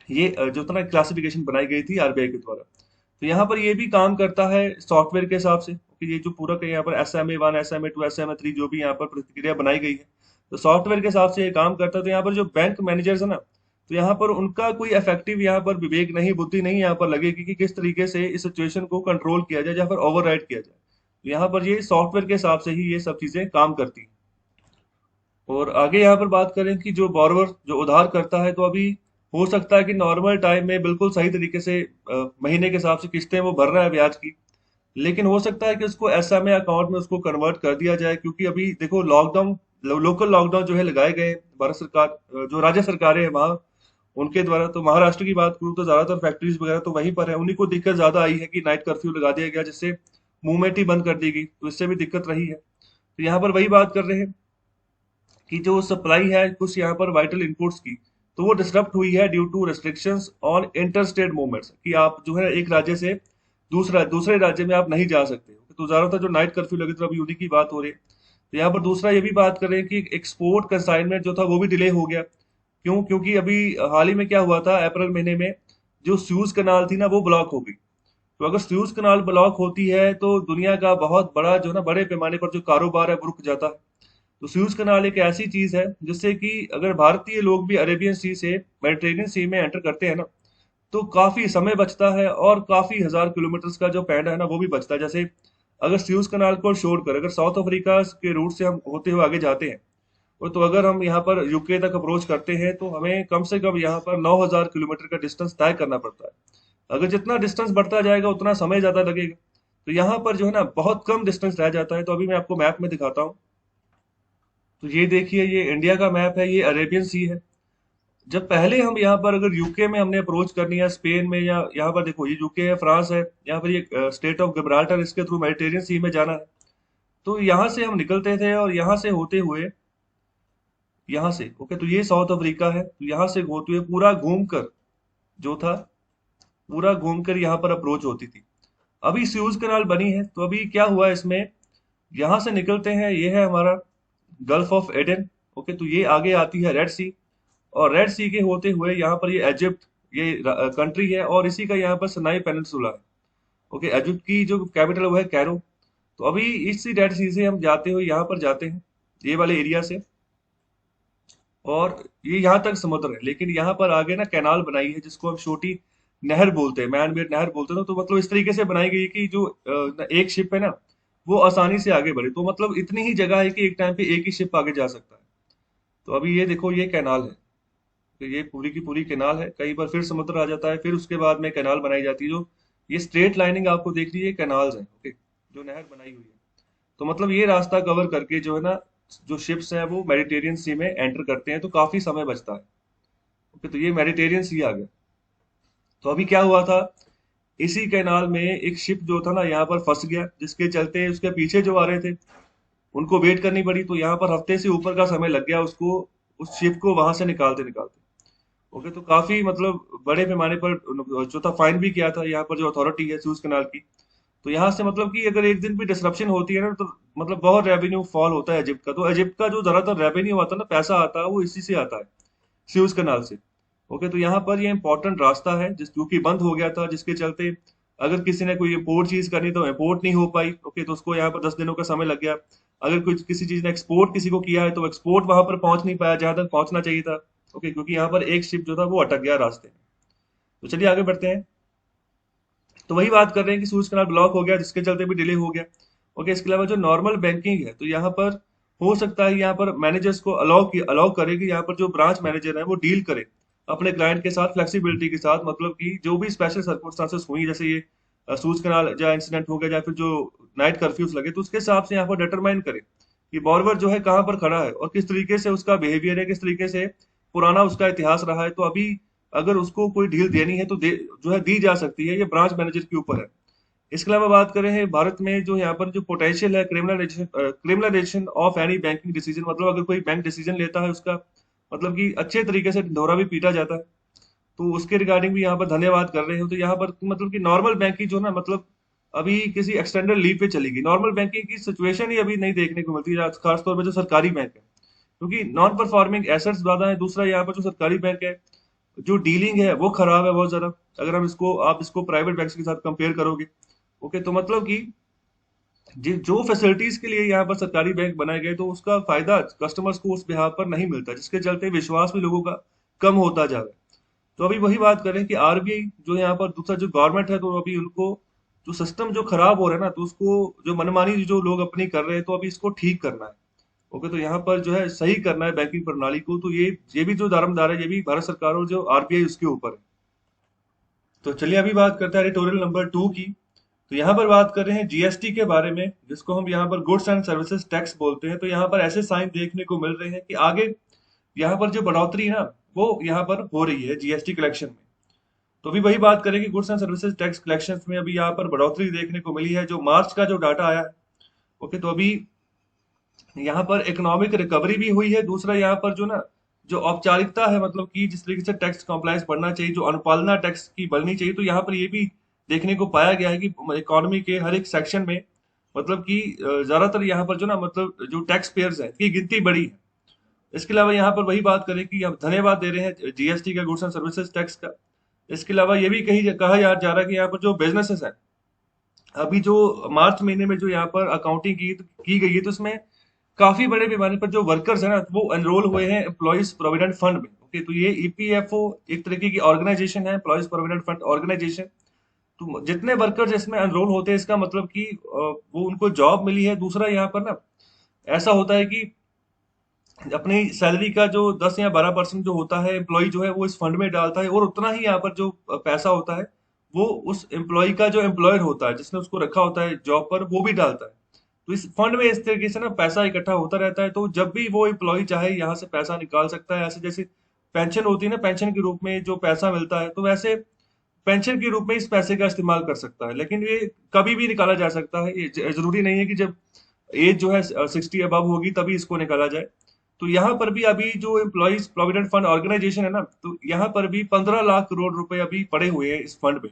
ये जो था ना क्लासिफिकेशन बनाई गई थी आरबीआई के द्वारा। तो यहाँ पर ये भी काम करता है सॉफ्टवेयर के हिसाब से कि ये जो पूरा का यहाँ पर SMA 1, SMA 2, SMA 3 जो भी यहाँ पर प्रतिक्रिया बनाई गई है, तो सॉफ्टवेयर के हिसाब से ये काम करता है। तो यहाँ पर जो बैंक मैनेजर्स है ना, तो यहाँ पर उनका कोई इफेक्टिव यहाँ पर विवेक नहीं, बुद्धि नहीं यहाँ पर लगेगी कि किस तरीके से इस सिचुएशन को कंट्रोल किया जाए या फिर ओवरराइड किया जाए। तो यहाँ पर ये सॉफ्टवेयर के हिसाब से ही ये सब चीजें काम करती हैं। और आगे यहाँ पर बात करें कि जो बॉरोवर जो उधार करता है, तो अभी हो सकता है कि नॉर्मल टाइम में बिल्कुल सही तरीके से महीने के हिसाब से किस्तें वो भर रहा है ब्याज की, लेकिन हो सकता है कि उसको SMA अकाउंट में उसको कन्वर्ट कर दिया जाए। क्योंकि अभी देखो लॉकडाउन, लोकल लॉकडाउन जो है लगाए गए भारत सरकार, जो राज्य सरकारें हैं वहाँ उनके द्वारा। तो महाराष्ट्र की बात करूँ तो ज्यादातर फैक्ट्रीज वगैरह तो वहीं पर है, उन्हीं को दिक्कत ज्यादा आई है कि नाइट कर्फ्यू लगा दिया गया, जिससे मूवमेंट ही बंद कर दी गई, तो इससे भी दिक्कत रही है। तो यहाँ पर वही बात कर रहे हैं कि जो सप्लाई है कुछ यहाँ पर वाइटल इनपुट्स की, तो वो डिस्टर्ब हुई है due to restrictions on interstate movements, कि आप जो है एक राज्य से दूसरे राज्य में आप नहीं जा सकते। तो ज्यादातर जो नाइट कर्फ्यू लगे थे अभी उन्हीं की बात हो रही है। तो यहाँ पर दूसरा ये भी बात करें कि एक्सपोर्ट कंसाइनमेंट जो था वो भी डिले हो गया। क्यों? क्योंकि अभी हाल ही में क्या हुआ था, अप्रैल महीने में जो स्यूज कनाल थी ना वो ब्लॉक हो गई। तो अगर स्यूज कनाल ब्लॉक होती है तो दुनिया का बहुत बड़ा जो है ना, बड़े पैमाने पर जो कारोबार है वो रुक जाता है। तो स्यूज कनाल एक ऐसी चीज है जिससे कि अगर भारतीय लोग भी अरेबियन सी से मेडिटेरियन सी में एंटर करते हैं ना, तो काफी समय बचता है और काफी हजार किलोमीटर का जो पैंड है ना वो भी बचता है। जैसे अगर स्यूज कनाल को छोड़कर अगर साउथ अफ्रीका के रूट से हम होते हुए आगे जाते हैं, और तो अगर हम यहाँ पर यूके तक अप्रोच करते हैं तो हमें कम से कम यहाँ पर 9,000 किलोमीटर का डिस्टेंस तय करना पड़ता है। अगर जितना डिस्टेंस बढ़ता जाएगा उतना समय ज्यादा लगेगा। तो यहाँ पर जो है ना बहुत कम डिस्टेंस रह जाता है। तो अभी मैं आपको मैप में दिखाता हूँ। तो ये देखिए, ये इंडिया का मैप है, ये अरेबियन सी है। जब पहले हम यहाँ पर अगर यूके में हमने अप्रोच करनी है, स्पेन में, या यहाँ पर देखो ये यूके है, फ्रांस है, यहाँ पर ये स्टेट ऑफ गिब्राल्टर, इसके थ्रू मेडिटेरियन सी में जाना है। तो यहाँ से हम निकलते थे और यहाँ से होते हुए यहाँ से, ओके, तो ये साउथ अफ्रीका है, तो यहाँ से होते हुए पूरा घूम कर जो था, पूरा घूमकर यहाँ पर अप्रोच होती थी। अभी स्यूज कनाल बनी है तो अभी क्या हुआ इसमें, यहाँ से निकलते हैं, ये है हमारा गल्फ ऑफ एडन। ओके, तो ये आगे आती है रेड सी, और रेड सी के होते हुए यहाँ पर ये इजिप्ट, ये कंट्री है, और इसी का यहाँ पर सनाई पेनिनसुला है। ओके, इजिप्ट की जो कैपिटल है वो है कैरो। तो अभी इसी रेड सी से हम जाते हुए यहाँ पर जाते हैं, ये वाले एरिया से, और ये यहाँ तक समुद्र है, लेकिन यहाँ पर आगे ना कैनाल बनाई है जिसको हम छोटी नहर बोलते हैं, मैन मेड नहर बोलते हैं ना। तो मतलब इस तरीके से बनाई गई है कि जो एक शिप है ना, वो आसानी से आगे बढ़े। तो मतलब इतनी ही जगह है कि एक टाइम पे एक ही शिप आगे जा सकता है। तो अभी ये देखो, ये कैनाल है, तो ये पूरी की पूरी कैनाल है। कई बार फिर समुद्र आ जाता है, फिर उसके बाद में कैनाल बनाई जाती है। जो ये स्ट्रेट लाइनिंग आपको देख रही है, कैनाल्स है। ओके, जो नहर बनाई हुई है। तो मतलब ये रास्ता कवर करके जो है ना, जो शिप्स हैं वो मेडिटेरियन सी में एंटर करते हैं, तो काफी समय बचता है। ओके, तो ये मेडिटेरियन सी आ गया। तो अभी क्या हुआ था, इसी कैनाल में एक शिप जो था ना यहाँ पर फंस गया, जिसके चलते उसके पीछे जो आ रहे थे उनको वेट करनी पड़ी। तो यहाँ पर हफ्ते से ऊपर का समय लग गया उसको, उस शिप को वहां से निकालते निकालते। ओके, तो काफी मतलब बड़े पैमाने पर जो था फाइन भी किया था यहाँ पर जो अथॉरिटी है सूज कैनाल की। तो यहाँ से मतलब कि अगर एक दिन भी डिसरप्शन होती है ना, तो मतलब बहुत रेवेन्यू फॉल होता है इजिप्ट का। तो इजिप्ट का जो ज्यादातर रेवेन्यू आता है ना, पैसा आता है, वो इसी से आता है, स्यूज कैनाल से। ओके, तो यहाँ पर ये इंपॉर्टेंट रास्ता है जिस जो कि बंद हो गया था, जिसके चलते अगर किसी ने कोई इम्पोर्ट चीज करनी तो इम्पोर्ट नहीं हो पाई। ओके, तो उसको यहाँ पर 10 दिनों का समय लग गया। अगर कुछ किसी चीज ने एक्सपोर्ट किसी को किया है तो एक्सपोर्ट वहां पर पहुंच नहीं पाया जहां तक पहुंचना चाहिए था। ओके, क्योंकि यहाँ पर एक शिप जो था वो अटक गया रास्ते में। तो चलिए आगे बढ़ते हैं। तो वही बात कर रहे हैं कि सूज कैनाल ब्लॉक हो गया, जिसके चलते भी डिले हो गया। ओके, इसके अलावा जो नॉर्मल बैंकिंग है, तो यहाँ पर हो सकता है यहाँ पर मैनेजर्स को अलाउ करे कि यहाँ पर जो ब्रांच मैनेजर है वो डील करे अपने क्लाइंट के साथ फ्लेक्सिबिलिटी के साथ। मतलब कि जो भी स्पेशल सर्कमस्टांसेस हुई, जैसे ये सूज कैनाल या इंसिडेंट हो गया, या फिर जो नाइट कर्फ्यूज लगे, तो उसके हिसाब से यहाँ पर डिटरमाइन करे कि बॉर्बर जो है कहाँ पर खड़ा है और किस तरीके से उसका बिहेवियर है, किस तरीके से पुराना उसका इतिहास रहा है। तो अभी अगर उसको कोई डील देनी है तो जो है दी जा सकती है, ये ब्रांच मैनेजर के ऊपर है। इसके अलावा बात करें हैं भारत में, जो यहाँ पर जो पोटेंशियल है criminalisation of any banking decision, मतलब अगर कोई बैंक डिसीजन लेता है उसका मतलब कि अच्छे तरीके से ढिंढोरा भी पीटा जाता है। तो उसके रिगार्डिंग भी यहाँ पर धन्यवाद कर रहे हो। तो यहाँ पर मतलब कि नॉर्मल बैंकिंग जो ना, मतलब अभी किसी एक्सटेंडेड लीव पे चली गई। नॉर्मल बैंकिंग की सिचुएशन ही अभी नहीं देखने को मिलती है, खासतौर पर जो सरकारी बैंक है, क्योंकि नॉन परफॉर्मिंग एसेट्स ज्यादा है। दूसरा यहाँ पर जो सरकारी बैंक है, जो डीलिंग है वो खराब है बहुत ज्यादा। अगर हम इसको आप इसको प्राइवेट बैंक के साथ कंपेयर करोगे। ओके, तो मतलब कि जो फैसिलिटीज के लिए यहाँ पर सरकारी बैंक बनाए गए, तो उसका फायदा कस्टमर्स को उस बिहाफ पर नहीं मिलता, जिसके चलते विश्वास भी लोगों का कम होता जा रहा है। तो अभी वही बात करें कि आरबीआई जो यहाँ पर दूसरा जो गवर्नमेंट है, तो अभी उनको जो सिस्टम जो खराब हो रहा है ना, तो उसको जो मनमानी जो लोग अपनी कर रहे हैं, तो अभी इसको ठीक करना है। ओके, तो यहाँ पर जो है सही करना है बैंकिंग प्रणाली को। तो ये भी जो दारोमदार है, ये भी भारत सरकार और जो आरबीआई उसके ऊपर है। तो चलिए अभी बात करते हैं एडिटोरियल नंबर 2 की। तो यहाँ पर बात कर रहे हैं जीएसटी के बारे में, जिसको हम यहाँ पर गुड्स एंड सर्विसेज टैक्स बोलते हैं। तो यहाँ पर ऐसे साइन देखने को मिल रहे हैं कि आगे यहाँ पर जो बढ़ोतरी है ना, वो यहाँ पर हो रही है जीएसटी कलेक्शन में। तो अभी वही बात करें कि goods and services tax collection में अभी यहाँ पर बढ़ोतरी देखने को मिली है, जो मार्च का जो डाटा आया है। ओके, तो अभी यहाँ पर इकोनॉमिक रिकवरी भी हुई है। दूसरा यहाँ पर जो ना, जो औपचारिकता है, मतलब कि जिस तरीके से टैक्स कॉम्प्लायंस बढ़ना चाहिए, जो अनुपालना टैक्स की बढ़नी चाहिए, तो यहाँ पर ये भी देखने को पाया गया है कि इकोनॉमी के हर एक सेक्शन में मतलब कि ज्यादातर यहाँ पर जो ना, मतलब जो टैक्स पेयर्स है की गिनती बढ़ी है। इसके अलावा यहाँ पर वही बात करें कि हम धन्यवाद दे रहे हैं जीएसटी का, गुड्स एंड सर्विसेज टैक्स का। इसके अलावा ये भी कहा जा रहा है कि यहाँ पर जो बिजनेसेस है, अभी जो मार्च महीने में जो यहाँ पर अकाउंटिंग की गई है, तो उसमें काफी बड़े पैमाने पर जो वर्कर्स है ना, वो एनरोल हुए हैं एम्प्लॉयज प्रोविडेंट फंड में। ओके, तो ये ईपीएफओ एक तरीके की ऑर्गेनाइजेशन है, एम्प्लॉयज प्रोविडेंट फंड ऑर्गेनाइजेशन। तो जितने वर्कर्स इसमें एनरोल होते हैं, इसका मतलब कि वो उनको जॉब मिली है। दूसरा यहाँ पर ना ऐसा होता है कि अपनी सैलरी का जो 10 या 12% जो होता है, एम्प्लॉय जो है वो इस फंड में डालता है, और उतना ही यहाँ पर जो पैसा होता है वो उस एम्प्लॉय का जो एम्प्लॉयर होता है, जिसने उसको रखा होता है जॉब पर, वो भी डालता है। तो इस फंड में इस तरीके से ना पैसा इकट्ठा होता रहता है। तो जब भी वो एम्प्लॉय चाहे यहाँ से पैसा निकाल सकता है। ऐसे जैसे पेंशन होती है ना, पेंशन के रूप में जो पैसा मिलता है, तो वैसे पेंशन के रूप में इस पैसे का इस्तेमाल कर सकता है। लेकिन ये कभी भी निकाला जा सकता है, ये जरूरी नहीं है कि जब एज जो है 60 अबव होगी तभी इसको निकाला जाए। तो यहाँ पर भी अभी जो एम्प्लॉइज प्रोविडेंट फंड ऑर्गेनाइजेशन है ना, तो यहाँ पर भी 15 लाख करोड़ रुपए अभी पड़े हुए हैं इस फंड में।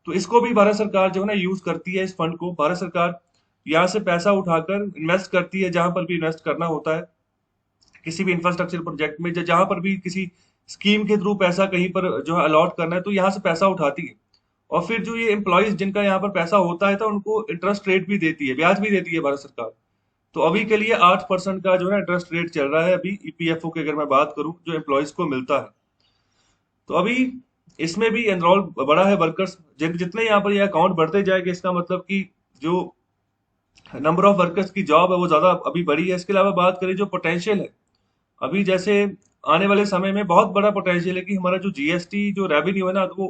तो इसको भी भारत सरकार जो है ना यूज करती है, इस फंड को भारत सरकार यहाँ से पैसा उठाकर इन्वेस्ट करती है जहां पर भी इन्वेस्ट करना होता है, किसी भी इंफ्रास्ट्रक्चर प्रोजेक्ट में, जहां पर भी किसी स्कीम के थ्रू पैसा कहीं पर जो है अलॉट करना है, तो यहाँ से पैसा उठाती है। और फिर जो ये एम्प्लॉयज जिनका यहाँ पर पैसा होता है तो उनको इंटरेस्ट रेट भी देती है, ब्याज भी देती है भारत सरकार। तो अभी के लिए 8% का जो है इंटरेस्ट रेट चल रहा है अभी ईपीएफओ की अगर मैं बात करूं, जो एम्प्लॉयज को मिलता है। तो अभी इसमें भी एनरोल बड़ा है वर्कर्स, जितने यहाँ पर ये अकाउंट बढ़ते जाएंगे, इसका मतलब कि जो नंबर ऑफ वर्कर्स की जॉब है वो ज्यादा अभी बढ़ी है। इसके अलावा बात करें जो पोटेंशियल है, अभी जैसे आने वाले समय में बहुत बड़ा पोटेंशियल है कि हमारा जो जीएसटी जो रेवेन्यू है ना, तो वो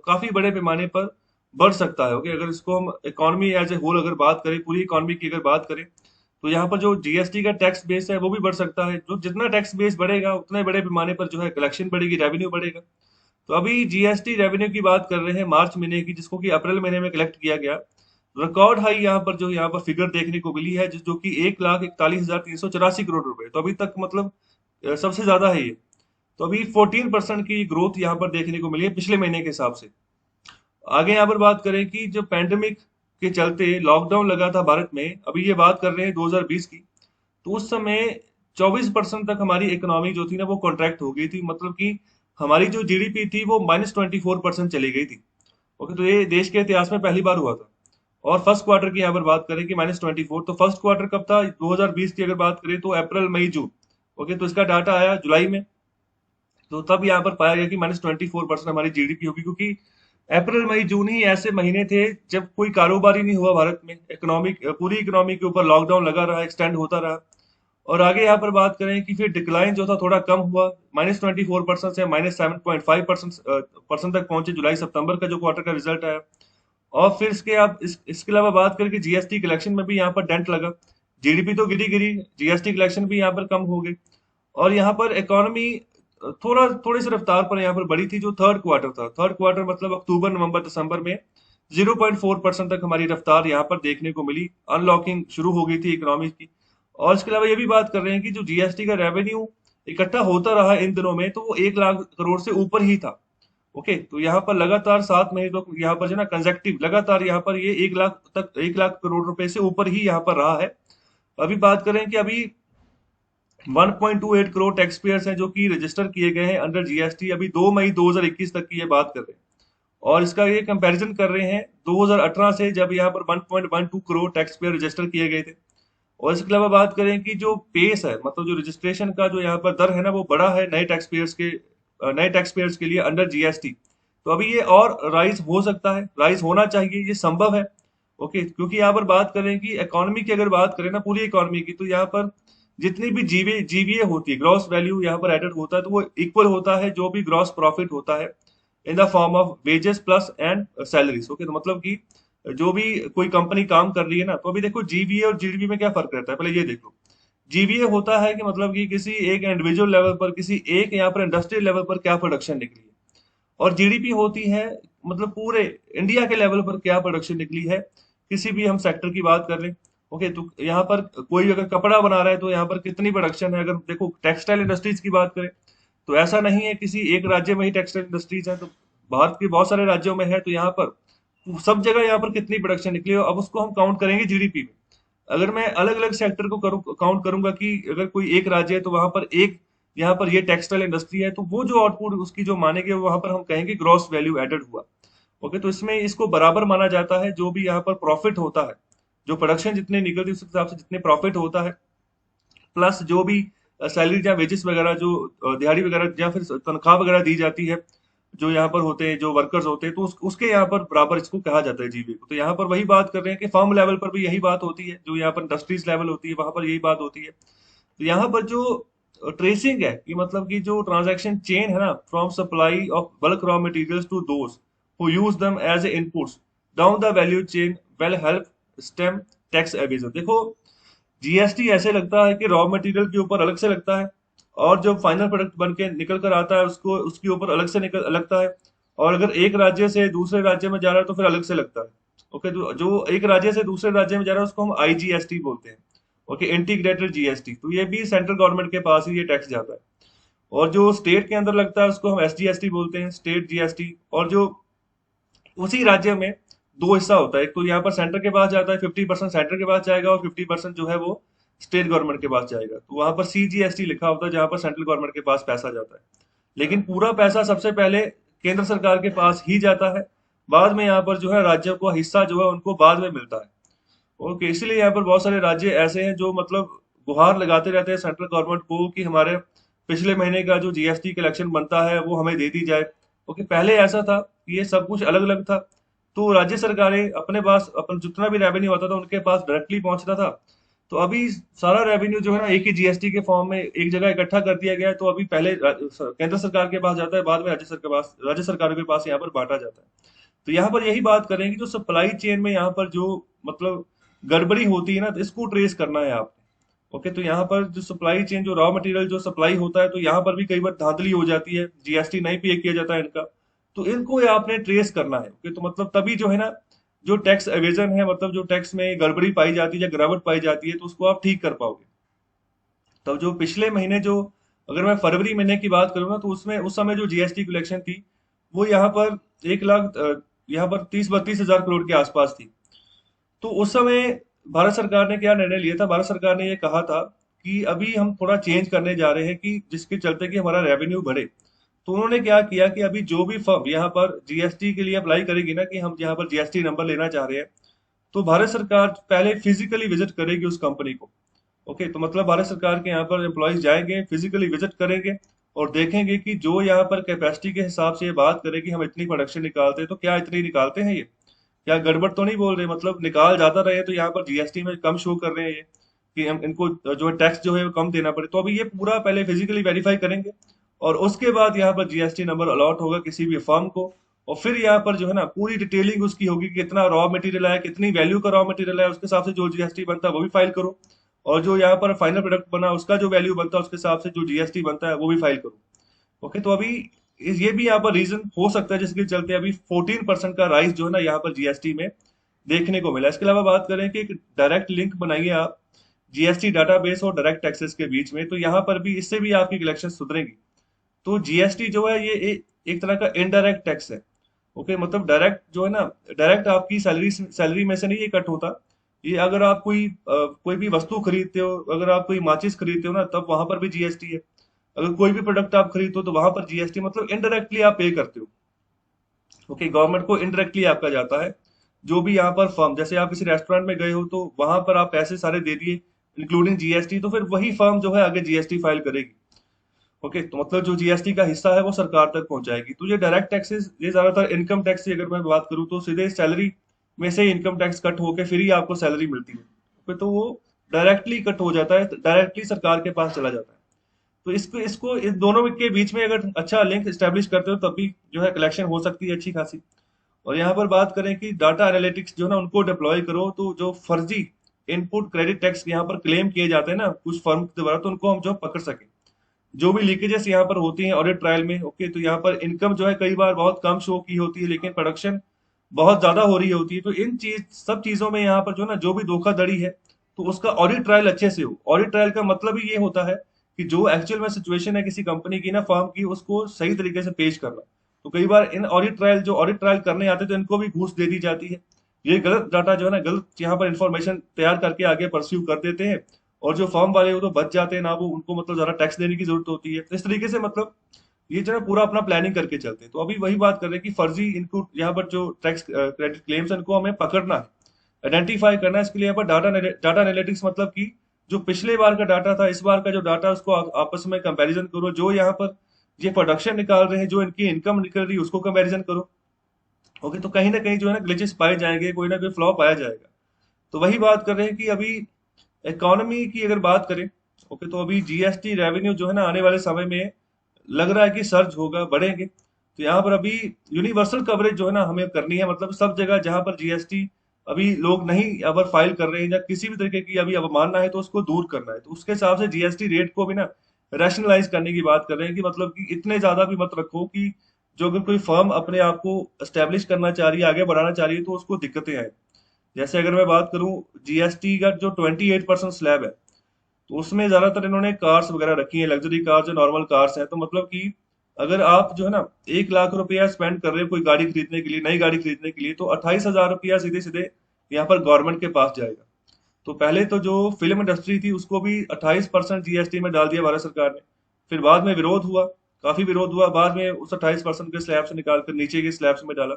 काफी बड़े पैमाने पर बढ़ सकता है। ओके, अगर इसको हम इकोनॉमी एज ए होल अगर बात करें, पूरी इकोनॉमी की अगर बात करें, तो यहाँ पर जो जीएसटी का टैक्स बेस है वो भी बढ़ सकता है। जो जितना टैक्स बेस बढ़ेगा उतने बड़े पैमाने पर जो है कलेक्शन बढ़ेगी, रेवेन्यू बढ़ेगा। तो अभी जीएसटी रेवेन्यू की बात कर रहे हैं मार्च महीने की, जिसको कि अप्रैल महीने में कलेक्ट किया गया। रिकॉर्ड हाई यहाँ पर फिगर देखने को मिली है, जो कि 1,41,384 करोड़ रुपए। तो अभी तक मतलब सबसे ज्यादा है ये। तो अभी 14% की ग्रोथ यहाँ पर देखने को मिली है पिछले महीने के हिसाब से। आगे यहाँ पर बात करें कि जो पैंडेमिक के चलते लॉकडाउन लगा था भारत में, अभी ये बात कर रहे हैं 2020 की, तो उस समय 24% तक हमारी इकोनॉमी जो थी ना वो कॉन्ट्रैक्ट हो गई थी। मतलब कि हमारी जो जीडीपी थी वो -24% चली गई थी। ओके, तो ये देश के इतिहास में पहली बार हुआ था। और फर्स्ट क्वार्टर की यहाँ पर बात करें कि -24, तो फर्स्ट क्वार्टर कब था 2020 की अगर बात करें तो अप्रैल मई जून। ओके, तो इसका डाटा आया जुलाई में। तो तब यहाँ पर पाया गया कि -24% हमारी जीडीपी होगी, क्योंकि अप्रैल मई जून ही ऐसे महीने थे जब कोई कारोबार ही नहीं हुआ भारत में। इकोनॉमिक पूरी इकोनॉमी के ऊपर लॉकडाउन लगा रहा, एक्सटेंड होता रहा। और आगे यहाँ पर बात करें कि फिर डिक्लाइन जो था थोड़ा कम हुआ, -24% से -7.5% तक पहुंचे जुलाई सितंबर का जो क्वार्टर का रिजल्ट आया। और फिर इसके अलावा बात करें कि जीएसटी कलेक्शन में भी यहाँ पर डेंट लगा। जीडीपी तो गिरी गिरी, जीएसटी कलेक्शन भी यहाँ पर कम हो गई। और यहाँ पर इकोनॉमी थोड़ी सी रफ्तार पर यहाँ पर बढ़ी थी। जो थर्ड क्वार्टर था, थर्ड क्वार्टर मतलब अक्टूबर नवंबर दिसंबर में 0.4% तक हमारी रफ्तार यहाँ पर देखने को मिली, अनलॉकिंग शुरू हो गई थी इकोनॉमी की। और इसके अलावा ये भी बात कर रहे हैं कि जो जीएसटी का रेवेन्यू इकट्ठा होता रहा इन दिनों में, तो वो 1 लाख करोड़ से ऊपर ही था। ओके, तो यहाँ पर लगातार 7 महीने तो यहाँ पर जो ना कंजेक्टिव लगातार यहाँ पर ये 1 लाख करोड़ रुपए से ऊपर ही यहाँ पर रहा है। अभी बात करें कि अभी 1.28 करोड़ टैक्स पेयर्स हैं जो कि रजिस्टर किए गए हैं अंडर जीएसटी, अभी 2 मई 2021 तक की ये बात कर रहे हैं। और इसका ये कंपैरिजन कर रहे हैं 2018 से, जब यहाँ पर 1.12 करोड़ टैक्स पेयर रजिस्टर किए गए थे। और इसके अलावा बात करें कि जो पेस है, मतलब जो रजिस्ट्रेशन का जो यहाँ पर दर है ना, वो बड़ा है नए टैक्स पेयर्स के लिए अंडर जीएसटी। तो अभी ये और राइज हो सकता है, राइज होना चाहिए, ये संभव है। ओके, क्योंकि यहाँ पर बात करें कि इकोनॉमी की अगर बात करें ना, पूरी इकोनॉमी की, तो यहाँ पर जितनी भी जीवीए होती है, ग्रॉस वैल्यू यहाँ पर एडेड होता है, तो वो इक्वल होता है जो भी ग्रॉस प्रॉफिट होता है in the form of wages plus and salaries. Okay, तो मतलब कि जो भी कोई कंपनी काम कर रही है ना, तो अभी देखो जीवीए और जीडीपी में क्या फर्क रहता है, पहले ये देखो। जीवीए होता है कि मतलब कि किसी एक इंडिविजुअल लेवल पर, किसी एक यहाँ पर इंडस्ट्रियल लेवल पर क्या प्रोडक्शन निकली है। और जीडीपी होती है मतलब पूरे इंडिया के लेवल पर क्या प्रोडक्शन निकली है, किसी भी हम सेक्टर की बात कर लें। ओके, तो यहाँ पर कोई अगर कपड़ा बना रहा है तो यहाँ पर कितनी प्रोडक्शन है। अगर देखो टेक्सटाइल इंडस्ट्रीज की बात करें, तो ऐसा नहीं है किसी एक राज्य में ही टेक्सटाइल इंडस्ट्रीज है, तो भारत के बहुत सारे राज्यों में है। तो यहाँ पर सब जगह यहाँ पर कितनी प्रोडक्शन निकली है, अब उसको हम काउंट करेंगे जीडीपी में। अगर मैं अलग अलग सेक्टर को काउंट करूंगा कि अगर कोई एक राज्य है तो वहां पर एक यहाँ पर ये टेक्सटाइल इंडस्ट्री है, तो वो जो आउटपुट उसकी जो मानेंगे वहां पर हम कहेंगे ग्रॉस वैल्यू एडेड हुआ। ओके, तो इसमें इसको बराबर माना जाता है जो भी यहाँ पर प्रॉफिट होता है, जो प्रोडक्शन जितनी निकलती है उस हिसाब से जितने प्रॉफिट होता है, प्लस जो भी सैलरी या वेजेस वगैरह, जो दिहाड़ी वगैरह या फिर तनख्वाह वगैरह दी जाती है जो यहाँ पर होते हैं, जो वर्कर्स होते हैं, तो उसके यहाँ पर बराबर इसको कहा जाता है जीबी को। तो यहाँ पर वही बात कर रहे हैं कि फर्म लेवल पर भी यही बात होती है, जो यहाँ पर इंडस्ट्रीज लेवल होती है वहां पर यही बात होती है। तो यहाँ पर जो ट्रेसिंग है कि मतलब कि जो ट्रांजैक्शन चेन है ना, from supply of bulk raw materials to those who use them as a inputs down the value chain will help stem tax evasion. देखो, जीएसटी ऐसे लगता है कि रॉ मटेरियल के ऊपर अलग से लगता है, और जो फाइनल प्रोडक्ट बन के निकल कर आता है उसको उसके ऊपर अलग से निकल लगता है। और अगर एक राज्य से दूसरे राज्य में जा रहा है तो फिर अलग से लगता है। ओके, जो एक राज्य से दूसरे राज्य में जा रहा है उसको हम आईजीएसटी बोलते हैं। ओके, इंटीग्रेटेड जीएसटी, तो ये भी सेंट्रल गवर्नमेंट के पास ही ये टैक्स जाता है। और जो स्टेट के अंदर लगता है उसको हम एसजीएसटी बोलते हैं, स्टेट जीएसटी। और जो उसी राज्य में दो हिस्सा होता है, एक तो यहाँ पर सेंटर के पास जाता है, 50% सेंटर के पास जाएगा और 50% जो है वो स्टेट गवर्नमेंट के पास जाएगा। तो वहां पर CGST लिखा होता है जहां पर सेंट्रल गवर्नमेंट के पास पैसा जाता है। लेकिन पूरा पैसा सबसे पहले केंद्र सरकार के पास ही जाता है, बाद में यहाँ पर जो है राज्यों को हिस्सा जो है उनको बाद में मिलता है। ओके, इसलिए यहाँ पर बहुत सारे राज्य ऐसे हैं जो मतलब गुहार लगाते रहते हैं सेंट्रल गवर्नमेंट को कि हमारे पिछले महीने का जो GST कलेक्शन बनता है वो हमें दे दी जाए। ओके, पहले ऐसा था कि ये सब कुछ अलग अलग था, तो राज्य सरकारें अपने पास अपन जितना भी रेवेन्यू आता था उनके पास डायरेक्टली पहुंचता था। तो अभी सारा रेवेन्यू जो है ना एक ही GST के फॉर्म में एक जगह इकट्ठा कर दिया गया है, तो अभी पहले केंद्र सरकार के पास जाता है, बाद में राज्य सरकारों के पास यहाँ पर बांटा जाता है। तो यहाँ पर यही बात करेंगे, जो सप्लाई चेन में यहाँ पर जो मतलब गड़बड़ी होती है ना, तो इसको ट्रेस करना है आपने। ओके, तो यहाँ पर जो सप्लाई चेन, जो रॉ मटेरियल जो सप्लाई होता है, तो यहाँ पर भी कई बार धांधली हो जाती है, GST नहीं पे किया जाता है इनका, तो इनको ये आपने ट्रेस करना है। ओके, तो मतलब तभी जो है ना, जो टैक्स एवेजन है, मतलब जो टैक्स में गड़बड़ी पाई जाती है या गिरावट पाई जाती है, तो उसको आप ठीक कर पाओगे। तब जो पिछले महीने जो, अगर मैं फरवरी महीने की बात करूँ ना, तो उसमें उस समय जो GST कलेक्शन थी वो यहाँ पर 1 लाख यहाँ पर 30-32 हज़ार करोड़ के आसपास थी। तो उस समय भारत सरकार ने क्या निर्णय लिया था, भारत सरकार ने ये कहा था कि अभी हम थोड़ा चेंज करने जा रहे हैं कि जिसके चलते कि हमारा रेवेन्यू बढ़े। तो उन्होंने क्या किया कि अभी जो भी फर्म यहाँ पर GST के लिए अप्लाई करेगी ना, कि हम यहाँ पर GST नंबर लेना चाह रहे हैं, तो भारत सरकार पहले फिजिकली विजिट करेगी उस कंपनी को। ओके, तो मतलब भारत सरकार के यहाँ पर एम्प्लॉयज जाएंगे, फिजिकली विजिट करेंगे और देखेंगे कि जो यहाँ पर कैपेसिटी के हिसाब से ये बात करेगी हम इतनी प्रोडक्शन निकालते हैं, तो क्या इतनी निकालते हैं ये, क्या गड़बड़ तो नहीं बोल रहे, मतलब निकाल ज्यादा रहे तो यहाँ पर GST में कम शो कर रहे हैं ये, कि हम इनको जो है टैक्स जो है वो कम देना पड़े। तो अभी ये पूरा पहले फिजिकली वेरीफाई करेंगे और उसके बाद यहाँ पर GST नंबर अलॉट होगा किसी भी फर्म को। और फिर यहाँ पर जो है ना पूरी डिटेलिंग उसकी होगी कि कितना रॉ मटेरियल है, कितनी वैल्यू का रॉ मटेरियल है, उसके हिसाब से जो GST बनता है वो भी फाइल करो, और जो यहाँ पर फाइनल प्रोडक्ट बना उसका जो वैल्यू बनता है उसके हिसाब से जो GST बनता है वो भी फाइल करो। ओके, तो अभी ये भी यहाँ पर रीजन हो सकता है जिसके चलते अभी 14% का राइज जो है ना यहाँ पर GST में देखने को मिला। इसके अलावा बात करें कि एक डायरेक्ट लिंक बनाइए आप GST डाटाबेस और डायरेक्ट टैक्सेस के बीच में, तो यहाँ पर भी इससे भी आपकी कलेक्शन सुधरेगी। तो GST जो है ये एक तरह का इनडायरेक्ट टैक्स है। ओके, मतलब डायरेक्ट जो है ना, डायरेक्ट आपकी सैलरी सैलरी में से नहीं ये कट होता। ये अगर आप कोई भी वस्तु खरीदते हो, अगर आप कोई माचिस खरीदते हो ना, तब वहां पर भी GST है। अगर कोई भी प्रोडक्ट आप खरीदते हो तो वहां पर GST, मतलब इनडायरेक्टली आप पे करते हो। ओके, गवर्नमेंट को इनडायरेक्टली आपका जाता है। जो भी यहाँ पर फर्म, जैसे आप किसी रेस्टोरेंट में गए हो तो वहां पर आप पैसे सारे दे दिए इंक्लूडिंग GST, तो फिर वही फर्म जो है आगे GST फाइल करेगी। ओके, तो मतलब जो GST का हिस्सा है वो सरकार तक पहुंचाएगी। तो ये डायरेक्ट टैक्सेस, ये ज्यादातर इनकम टैक्स की अगर मैं बात करूँ तो सीधे सैलरी में से इनकम टैक्स कट होके फिर ही आपको सैलरी मिलती है। ओके, तो वो डायरेक्टली कट हो जाता है, डायरेक्टली सरकार के पास चला जाता है। तो इसको इसको इस दोनों के बीच में अगर अच्छा लिंक स्टैब्लिश करते हो तब भी जो है कलेक्शन हो सकती है अच्छी खासी। और यहाँ पर बात करें कि डाटा एनालिटिक्स जो है ना उनको डिप्लॉय करो, तो जो फर्जी इनपुट क्रेडिट टैक्स यहाँ पर क्लेम किए जाते हैं ना कुछ फर्म के द्वारा, तो उनको हम जो पकड़ सके। जो भी लीकेजेस यहाँ पर होती हैं ऑडिट ट्रायल में, ओके, तो यहाँ पर इनकम जो है कई बार बहुत कम शो की होती है लेकिन प्रोडक्शन बहुत ज्यादा हो रही होती है। तो इन सब चीजों में यहाँ पर जो ना जो भी धोखाधड़ी है, तो उसका ऑडिट ट्रायल अच्छे से हो। ऑडिट ट्रायल का मतलब ही ये होता है कि जो एक्चुअल में सिचुएशन है किसी कंपनी की ना, फर्म की, उसको सही तरीके से पेश करना। तो कई बार इन ऑडिट ट्रायल करने आते हैं तो इनको भी घूस दे दी जाती है। ये गलत डाटा जो है ना, गलत यहाँ पर इंफॉर्मेशन तैयार करके आगे परस्यू कर देते हैं, और जो फर्म वाले वो तो बच जाते हैं ना, वो उनको मतलब ज्यादा टैक्स देने की जरूरत होती है। तो इस तरीके से मतलब ये जो है पूरा अपना प्लानिंग करके चलते हैं। तो अभी वही बात कर रहे हैं कि फर्जी इनको यहाँ पर जो टैक्स क्रेडिट क्लेम्स इनको हमें पकड़ना है, आइडेंटिफाई करना है। इसके लिए यहाँ पर डाटा एनालिटिक्स, मतलब कि जो पिछले बार का डाटा था, इस बार का जो डाटा, उसको आपस में कंपैरिजन करो। जो यहाँ पर ये प्रोडक्शन निकाल रहे हैं, जो इनकी इनकम निकल रही है, उसको कंपैरिजन करो। ओके, तो कहीं ना कहीं जो है ना ग्लिचेस पाए जाएंगे, कोई ना कोई फ्लॉ पाया जाएगा। तो वही बात कर रहे हैं कि अभी इकोनॉमी की अगर बात करें, ओके, तो अभी GST रेवेन्यू जो है ना आने वाले समय में लग रहा है कि सर्ज होगा, बढ़ेंगे। तो यहाँ पर अभी यूनिवर्सल कवरेज जो है ना हमें करनी है, मतलब सब जगह जहां पर GST अभी लोग नहीं अगर फाइल कर रहे हैं या किसी भी तरीके की अभी अवमानना है, तो उसको दूर करना है। तो उसके हिसाब से GST रेट को भी ना रैशनलाइज करने की बात कर रहे हैं, कि मतलब कि इतने ज्यादा भी मत रखो कि जो अगर कोई फर्म अपने आप को स्टेब्लिश करना चाह रही है, आगे बढ़ाना चाह रही है, तो उसको दिक्कतें आए। जैसे अगर मैं बात करूं, GST का जो 28% स्लैब है, तो उसमें ज्यादातर इन्होंने कार्स वगैरह रखी है, लग्जरी कार्स, जो नॉर्मल कार्स हैं, तो मतलब कि अगर आप जो है ना 1 लाख रुपया स्पेंड कर रहे हो कोई गाड़ी खरीदने के लिए, नई गाड़ी खरीदने के लिए, तो 28 हजार रुपया सीधे सीधे यहाँ पर गवर्नमेंट के पास जाएगा। तो पहले तो जो फिल्म इंडस्ट्री थी उसको भी 28% जीएसटी में डाल दिया भारत सरकार ने। फिर बाद में विरोध हुआ, काफी विरोध हुआ, बाद में उस 28% के स्लैब से निकालकर नीचे के स्लैब्स में डाला।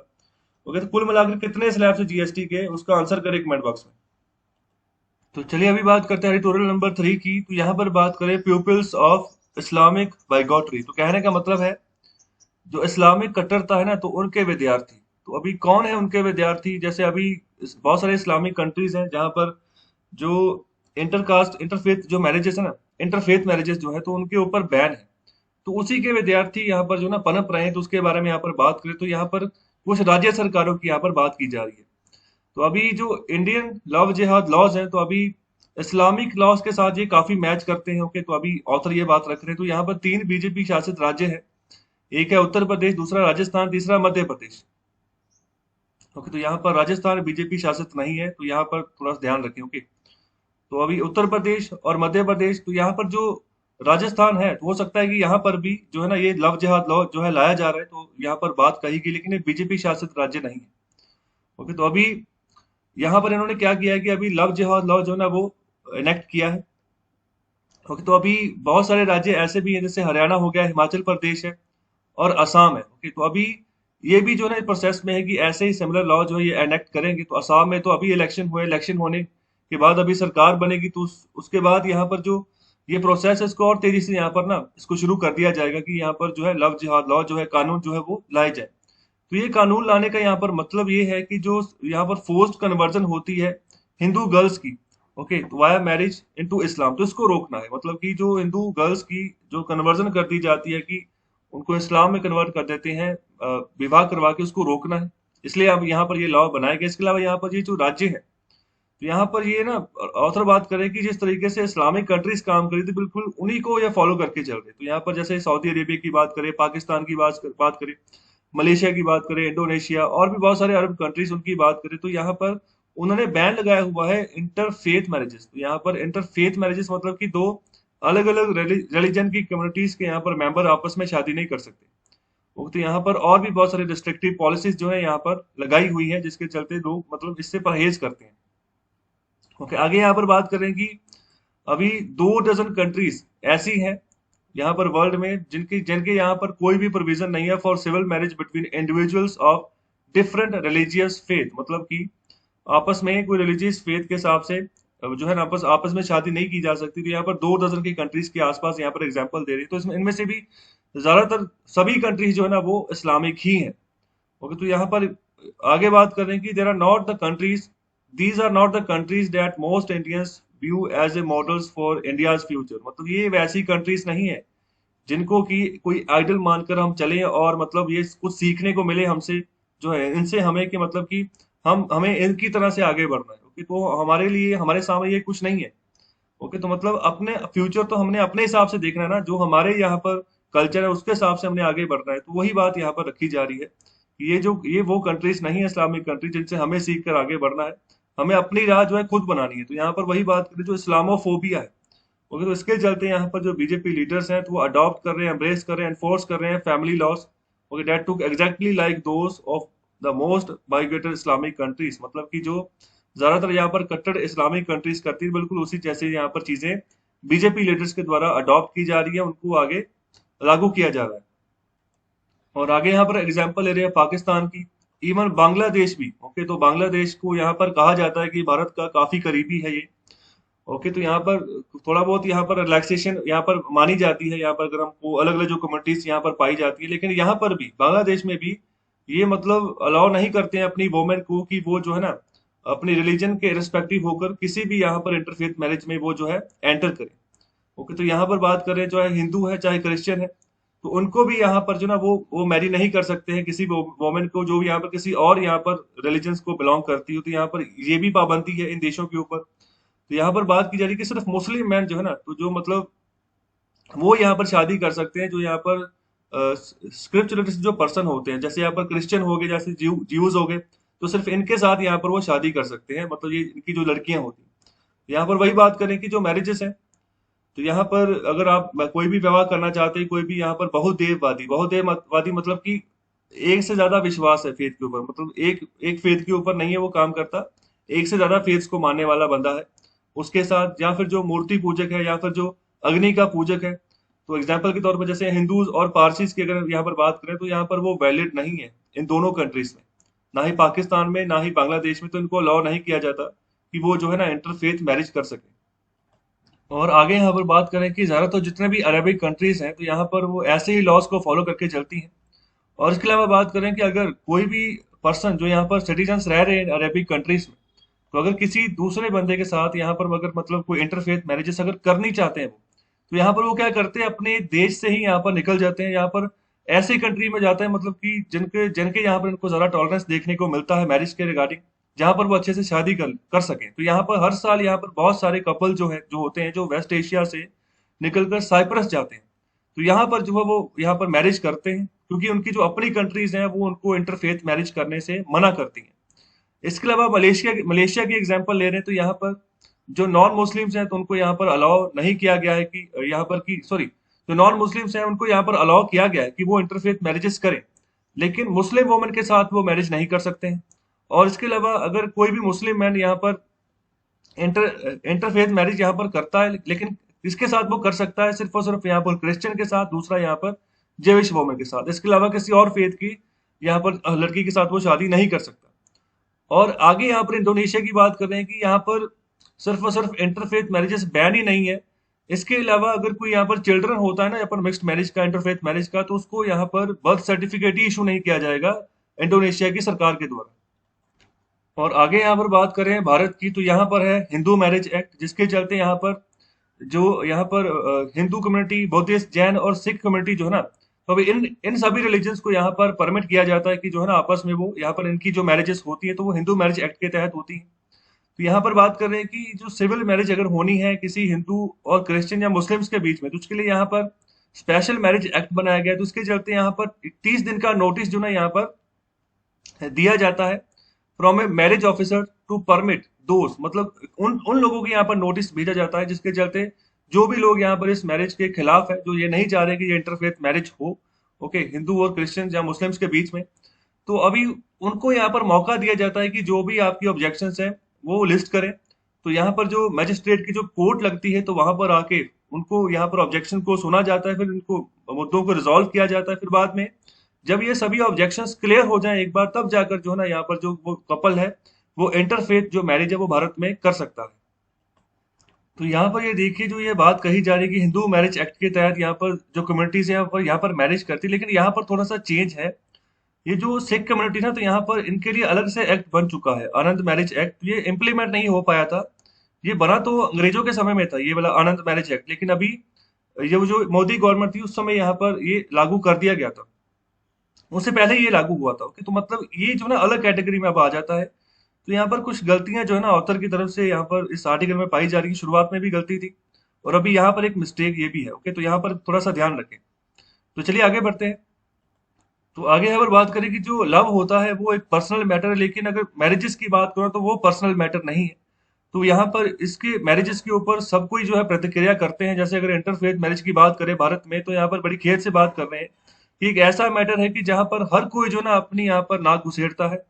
ओके, तो कुल मिलाकर कितने स्लैब से जीएसटी के, उसका आंसर करें कमेंट बॉक्स में। तो चलिए अभी बात करते हैं एडिटोरियल नंबर 3 की। तो यहाँ पर बात करें प्यूपिल्स ऑफ इस्लामिक बाइगॉटरी। तो कहने का मतलब है जो इस्लामिक कट्टरता है ना, तो उनके विद्यार्थी। तो अभी कौन है उनके विद्यार्थी? जैसे अभी बहुत सारे इस्लामिक कंट्रीज हैं जहां पर जो इंटरकास्ट इंटरफेथ जो मैरिजेस है ना, इंटरफेथ मैरिजेस जो है, तो उनके ऊपर बैन है। तो उसी के विद्यार्थी यहाँ पर जो ना पनप रहे हैं, तो उसके बारे में यहाँ पर बात करें तो यहाँ पर कुछ राज्य सरकारों की यहाँ पर बात की जा रही है। तो अभी जो इंडियन लव जिहाद लॉज हैं, तो अभी इस्लामिक लॉज के साथ ये काफी मैच करते हैं। ओके, तो अभी ऑथर ये बात रख रहे हैं। तो यहाँ पर 3 बीजेपी शासित राज्य हैं। एक है उत्तर प्रदेश, दूसरा राजस्थान, तीसरा मध्य प्रदेश। ओके, तो यहाँ पर राजस्थान बीजेपी शासित नहीं है, तो यहाँ पर थोड़ा सा ध्यान रखें। ओके, तो अभी उत्तर प्रदेश और मध्य प्रदेश, तो यहाँ पर जो राजस्थान है, तो हो सकता है कि यहाँ पर भी जो है ना ये लव जिहाद लॉ जो है लाया जा रहा है, तो यहाँ पर बात कही गई, लेकिन ये बीजेपी शासित राज्य नहीं है। ओके, तो अभी यहाँ पर इन्होंने क्या किया है कि अभी लव जिहाद लॉ जो है ना वो इनेक्ट किया है। ओके, तो अभी बहुत सारे राज्य ऐसे भी हैं, जैसे हरियाणा हो गया, हिमाचल प्रदेश है और असम है। ओके, तो अभी ये भी जो है ना प्रोसेस में है कि ऐसे ही सिमिलर लॉ जो है ये एनेक्ट करेंगे। तो असम में तो अभी इलेक्शन हुए, इलेक्शन होने के बाद अभी सरकार बनेगी, तो उसके बाद यहाँ पर जो ये प्रोसेस है इसको और तेजी से यहाँ पर ना इसको शुरू कर दिया जाएगा कि यहाँ पर जो है लव जिहाद लॉ जो है, कानून जो है वो लाए जाए। तो ये कानून लाने का यहाँ पर मतलब ये है कि जो यहाँ पर फोर्स्ड कन्वर्जन होती है हिंदू गर्ल्स की, ओके, तो वाया मैरिज इनटू इस्लाम, तो इसको रोकना है। मतलब कि जो हिंदू गर्ल्स की जो कन्वर्जन कर दी जाती है कि उनको इस्लाम में कन्वर्ट कर देते हैं विवाह करवा के, उसको रोकना है। इसलिए अब यहाँ पर ये लॉ बनाया गया। इसके अलावा यहाँ पर ये जो राज्य है, तो यहाँ पर ये ना ऑथर बात करें कि जिस तरीके से इस्लामिक कंट्रीज काम करी थी, बिल्कुल उन्हीं को ये फॉलो करके चल रहे। तो यहाँ पर जैसे सऊदी अरेबिया की बात करें, पाकिस्तान की बात करें, मलेशिया की बात करें, इंडोनेशिया और भी बहुत सारे अरब कंट्रीज उनकी बात करें, तो यहाँ पर उन्होंने बैन लगाया हुआ है इंटरफेथ मैरिजेस। तो यहाँ पर इंटरफेथ मैरिजेस मतलब कि दो अलग अलग रिलीजन की कम्युनिटीज के यहाँ पर मेंबर आपस में शादी नहीं कर सकते। तो यहाँ पर और भी बहुत सारी रिस्ट्रिक्टिव पॉलिसीज जो है यहाँ पर लगाई हुई है, जिसके चलते लोग मतलब इससे परहेज करते हैं। ओके, आगे यहाँ पर बात करें कि अभी 2 डज़न कंट्रीज ऐसी हैं यहाँ पर वर्ल्ड में जिनके जिनके यहाँ पर कोई भी प्रोविजन नहीं है for civil marriage between individuals of different religious faith. मतलब कि आपस में कोई रिलीजियस फेथ के हिसाब से जो है ना आपस आपस में शादी नहीं की जा सकती। तो यहाँ पर 2 डज़न की कंट्रीज के आसपास यहाँ पर एग्जाम्पल दे रही है। तो इसमें इनमें से भी ज्यादातर सभी कंट्रीज जो है ना वो इस्लामिक ही हैं। ओके, तो यहाँ पर आगे बात कर रहे हैं कि there are not the countries, these are not the countries that most Indians view as a models for India's future. मतलब ये वैसी कंट्रीज नहीं है जिनको कि कोई आइडल मानकर हम चले और मतलब ये कुछ सीखने को मिले हमसे, जो है इनसे हमें कि मतलब कि हमें इनकी तरह से आगे बढ़ना है। ओके, तो हमारे लिए हमारे सामने ये कुछ नहीं है। ओके, तो मतलब अपने फ्यूचर तो हमने अपने हिसाब से देखना है ना, जो हमारे यहाँ पर कल्चर है उसके हिसाब से हमने आगे बढ़ना है। तो वही बात यहाँ पर रखी जा रही है कि ये वो कंट्रीज नहीं है इस्लामिक कंट्री जिनसे हमें सीख कर आगे बढ़ना है। हमें अपनी राह जो है खुद बनानी है। तो यहाँ पर वही बात करें जो इस्लामोफोबिया है। ओके, तो इसके चलते यहाँ पर जो बीजेपी लीडर्स हैं तो वो अडॉप्ट कर रहे हैं, एम्ब्रेस कर रहे हैं, एनफोर्स कर रहे हैं family laws. Okay, that took exactly like those of the most bigoted Islamic countries. मतलब कि जो ज्यादातर यहाँ पर कट्टर इस्लामिक कंट्रीज करती है, बिल्कुल उसी जैसे यहाँ पर चीजें बीजेपी लीडर्स के द्वारा अडॉप्ट की जा रही है, उनको आगे लागू किया जा रहा है। और आगे यहाँ पर एग्जाम्पल ले रहे हैं पाकिस्तान की, इवन बांग्लादेश भी। ओके, तो बांग्लादेश को यहाँ पर कहा जाता है कि भारत का काफी करीबी है ये। ओके, तो यहाँ पर थोड़ा बहुत यहाँ पर रिलैक्सेशन यहाँ पर मानी जाती है। यहाँ पर अगर हमको अलग अलग जो कम्युनिटीज यहाँ पर पाई जाती है, लेकिन यहाँ पर भी बांग्लादेश में भी ये मतलब अलाउ नहीं करते हैं अपनी वोमेन को कि वो जो है ना अपनी रिलीजन के रिस्पेक्टिव होकर किसी भी यहाँ पर इंटरफेथ मैरिज में वो जो है एंटर करे। ओके, तो यहाँ पर बात करें जो है हिंदू है चाहे क्रिश्चियन है, तो उनको भी यहाँ पर जो ना वो मैरी नहीं कर सकते हैं किसी वोमेन को जो भी यहाँ पर किसी और यहाँ पर रिलीजन्स को बिलोंग करती हो। तो यहाँ पर ये भी पाबंदी है इन देशों के ऊपर। तो यहाँ पर बात की जा रही है कि सिर्फ मुस्लिम मैन जो है ना, तो जो मतलब वो यहाँ पर शादी कर सकते हैं जो यहाँ पर स्क्रिप्चुअलिस्ट जो पर्सन होते हैं, जैसे यहाँ पर क्रिश्चियन हो गए, जैसे ज्यूज हो गए, तो सिर्फ इनके साथ यहाँ पर वो शादी कर सकते हैं। मतलब ये इनकी जो लड़कियां होती हैं। यहाँ पर वही बात करें कि जो मैरिजेस हैं, तो यहाँ पर अगर आप कोई भी विवाह करना चाहते हैं, कोई भी यहाँ पर बहुदेववादी, बहुदेववादी मतलब कि एक से ज्यादा विश्वास है फेथ के ऊपर, मतलब एक एक फेथ के ऊपर नहीं है वो काम करता, एक से ज्यादा फेथ्स को मानने वाला बंदा है उसके साथ, या फिर जो मूर्ति पूजक है, या फिर जो अग्नि का पूजक है। तो एग्जाम्पल के तौर पर जैसे हिंदूज और पारसीज की अगर यहाँ पर बात करें तो यहाँ पर वो वैलिड नहीं है इन दोनों कंट्रीज में, ना ही पाकिस्तान में ना ही बांग्लादेश में, तो इनको अलाउ नहीं किया जाता कि वो जो है ना इंटरफेथ मैरिज कर सके। और आगे यहाँ पर बात करें कि ज्यादातर जितने भी अरबिक कंट्रीज हैं तो यहाँ पर वो ऐसे ही लॉज को फॉलो करके चलती हैं। और इसके अलावा बात करें कि अगर कोई भी पर्सन जो यहाँ पर सिटीजन्स रह रहे हैं अरेबिक कंट्रीज में, तो अगर किसी दूसरे बंदे के साथ यहाँ पर अगर मतलब कोई इंटरफेथ मैरिजेस अगर करनी चाहते हैं वो, तो यहाँ पर वो क्या करते हैं, अपने देश से ही यहाँ पर निकल जाते हैं, यहाँ पर ऐसी कंट्री में जाते हैं मतलब कि जिनके जिनके यहाँ पर इनको ज्यादा टॉलरेंस देखने को मिलता है मैरिज के रिगार्डिंग, जहाँ पर वो अच्छे से शादी कर कर सकें। तो यहाँ पर हर साल यहाँ पर बहुत सारे कपल जो है जो होते हैं जो वेस्ट एशिया से निकलकर साइप्रस जाते हैं, तो यहाँ पर जो है वो यहाँ पर मैरिज करते हैं, क्योंकि उनकी जो अपनी कंट्रीज हैं वो उनको इंटरफेथ मैरिज करने से मना करती हैं। इसके अलावा मलेशिया की एग्जांपल ले रहे हैं तो यहाँ पर जो नॉन मुस्लिम्स हैं तो उनको यहाँ पर अलाउ नहीं किया गया है कि यहाँ पर की सॉरी जो नॉन मुस्लिम्स हैं उनको यहाँ पर अलाउ किया गया है कि वो इंटरफेथ मैरिजेस करें, लेकिन मुस्लिम वुमन के साथ वो मैरिज नहीं कर सकते हैं। और इसके अलावा अगर कोई भी मुस्लिम मैन यहाँ पर इंटरफेथ मैरिज यहाँ पर करता है, लेकिन इसके साथ वो कर सकता है सिर्फ और सिर्फ यहाँ पर क्रिश्चियन के साथ, दूसरा यहाँ पर जेविश वुमन के साथ, इसके अलावा किसी और फेथ की यहाँ पर लड़की के साथ वो शादी नहीं कर सकता। और आगे यहाँ पर इंडोनेशिया की बात कर रहे हैं कि यहाँ पर सिर्फ और सिर्फ इंटरफेथ मैरिजेस बैन ही नहीं है, इसके अलावा अगर कोई यहाँ पर चिल्ड्रन होता है ना यहाँ पर मिक्स्ड मैरिज का, इंटरफेथ मैरिज का, तो उसको यहाँ पर बर्थ सर्टिफिकेट ही इशू नहीं किया जाएगा इंडोनेशिया की सरकार के द्वारा। और आगे यहाँ पर बात करें भारत की, तो यहाँ पर है हिंदू मैरिज एक्ट, जिसके चलते यहाँ पर जो यहाँ पर हिंदू कम्युनिटी, बुद्धिस्ट, जैन और सिख कम्युनिटी जो है ना, तो अभी इन इन सभी रिलीजन्स को यहाँ पर परमिट किया जाता है कि जो है ना आपस में वो यहाँ पर इनकी जो मैरिजेस होती है तो वो हिंदू मैरिज एक्ट के तहत होती है। तो यहाँ पर बात कर रहे हैं कि जो सिविल मैरिज अगर होनी है किसी हिंदू और क्रिश्चियन या मुस्लिम्स के बीच में, तो उसके लिए यहाँ पर स्पेशल मैरिज एक्ट बनाया गया है। तो उसके चलते यहाँ पर 30 दिन का नोटिस जो ना यहाँ पर दिया जाता है from a marriage officer to permit दोस्त, मतलब उन उन लोगों के यहाँ पर नोटिस भेजा जाता है जिसके चलते जो भी लोग यहाँ पर इस मैरिज के खिलाफ है, जो ये नहीं चाह रहे कि ये इंटरफेथ मैरिज हो, ओके, हिंदू और क्रिश्चियन या मुस्लिम्स के बीच में, तो अभी उनको यहाँ पर मौका दिया जाता है कि जो भी आपकी ऑब्जेक्शंस हैं वो लिस्ट करें। तो यहाँ पर जो मैजिस्ट्रेट की जो कोर्ट लगती है तो वहां पर आके उनको यहाँ पर ऑब्जेक्शन को सुना जाता है, फिर इनको मुद्दों को रिजॉल्व किया जाता है, फिर बाद में जब ये सभी ऑब्जेक्शंस क्लियर हो जाएं एक बार, तब जाकर जो है ना यहाँ पर जो वो कपल है वो इंटरफेथ जो मैरिज है वो भारत में कर सकता है। तो यहाँ पर ये देखिए जो ये बात कही जा रही है कि हिंदू मैरिज एक्ट के तहत यहाँ पर जो कम्युनिटीज है यहाँ पर मैरिज करती है, लेकिन यहाँ पर थोड़ा सा चेंज है। ये जो सिख कम्युनिटी ना, तो यहाँ पर इनके लिए अलग से एक्ट बन चुका है, आनंद मैरिज एक्ट, ये इम्प्लीमेंट नहीं हो पाया था। ये बना तो अंग्रेजों के समय में था ये वाला आनंद मैरिज एक्ट, लेकिन अभी ये जो मोदी गवर्नमेंट थी उस समय यहाँ पर ये लागू कर दिया गया था, उससे पहले ये लागू हुआ था। ओके, तो मतलब ये जो ना अलग कैटेगरी में अब आ जाता है। तो यहाँ पर कुछ गलतियां जो है ना ऑथर की तरफ से यहाँ पर इस आर्टिकल में पाई जा रही है, शुरुआत में भी गलती थी और अभी यहाँ पर एक मिस्टेक ये भी है। ओके, तो यहाँ पर थोड़ा सा ध्यान रखें। तो चलिए आगे बढ़ते हैं। तो आगे यहाँ पर बात करें कि जो लव होता है वो एक पर्सनल मैटर है, लेकिन अगर मैरिजेस की बात करो तो वो पर्सनल मैटर नहीं है। तो यहाँ पर इसके मैरिजेस के ऊपर सब कोई जो है प्रतिक्रिया करते हैं। जैसे अगर इंटरफेथ मैरिज की बात करें भारत में, तो यहाँ पर बड़ी खेद से बात कर रहे हैं कि एक ऐसा मैटर है कि जहाँ पर हर कोई जो ना अपनी यहाँ पर नाक घुसेड़ता है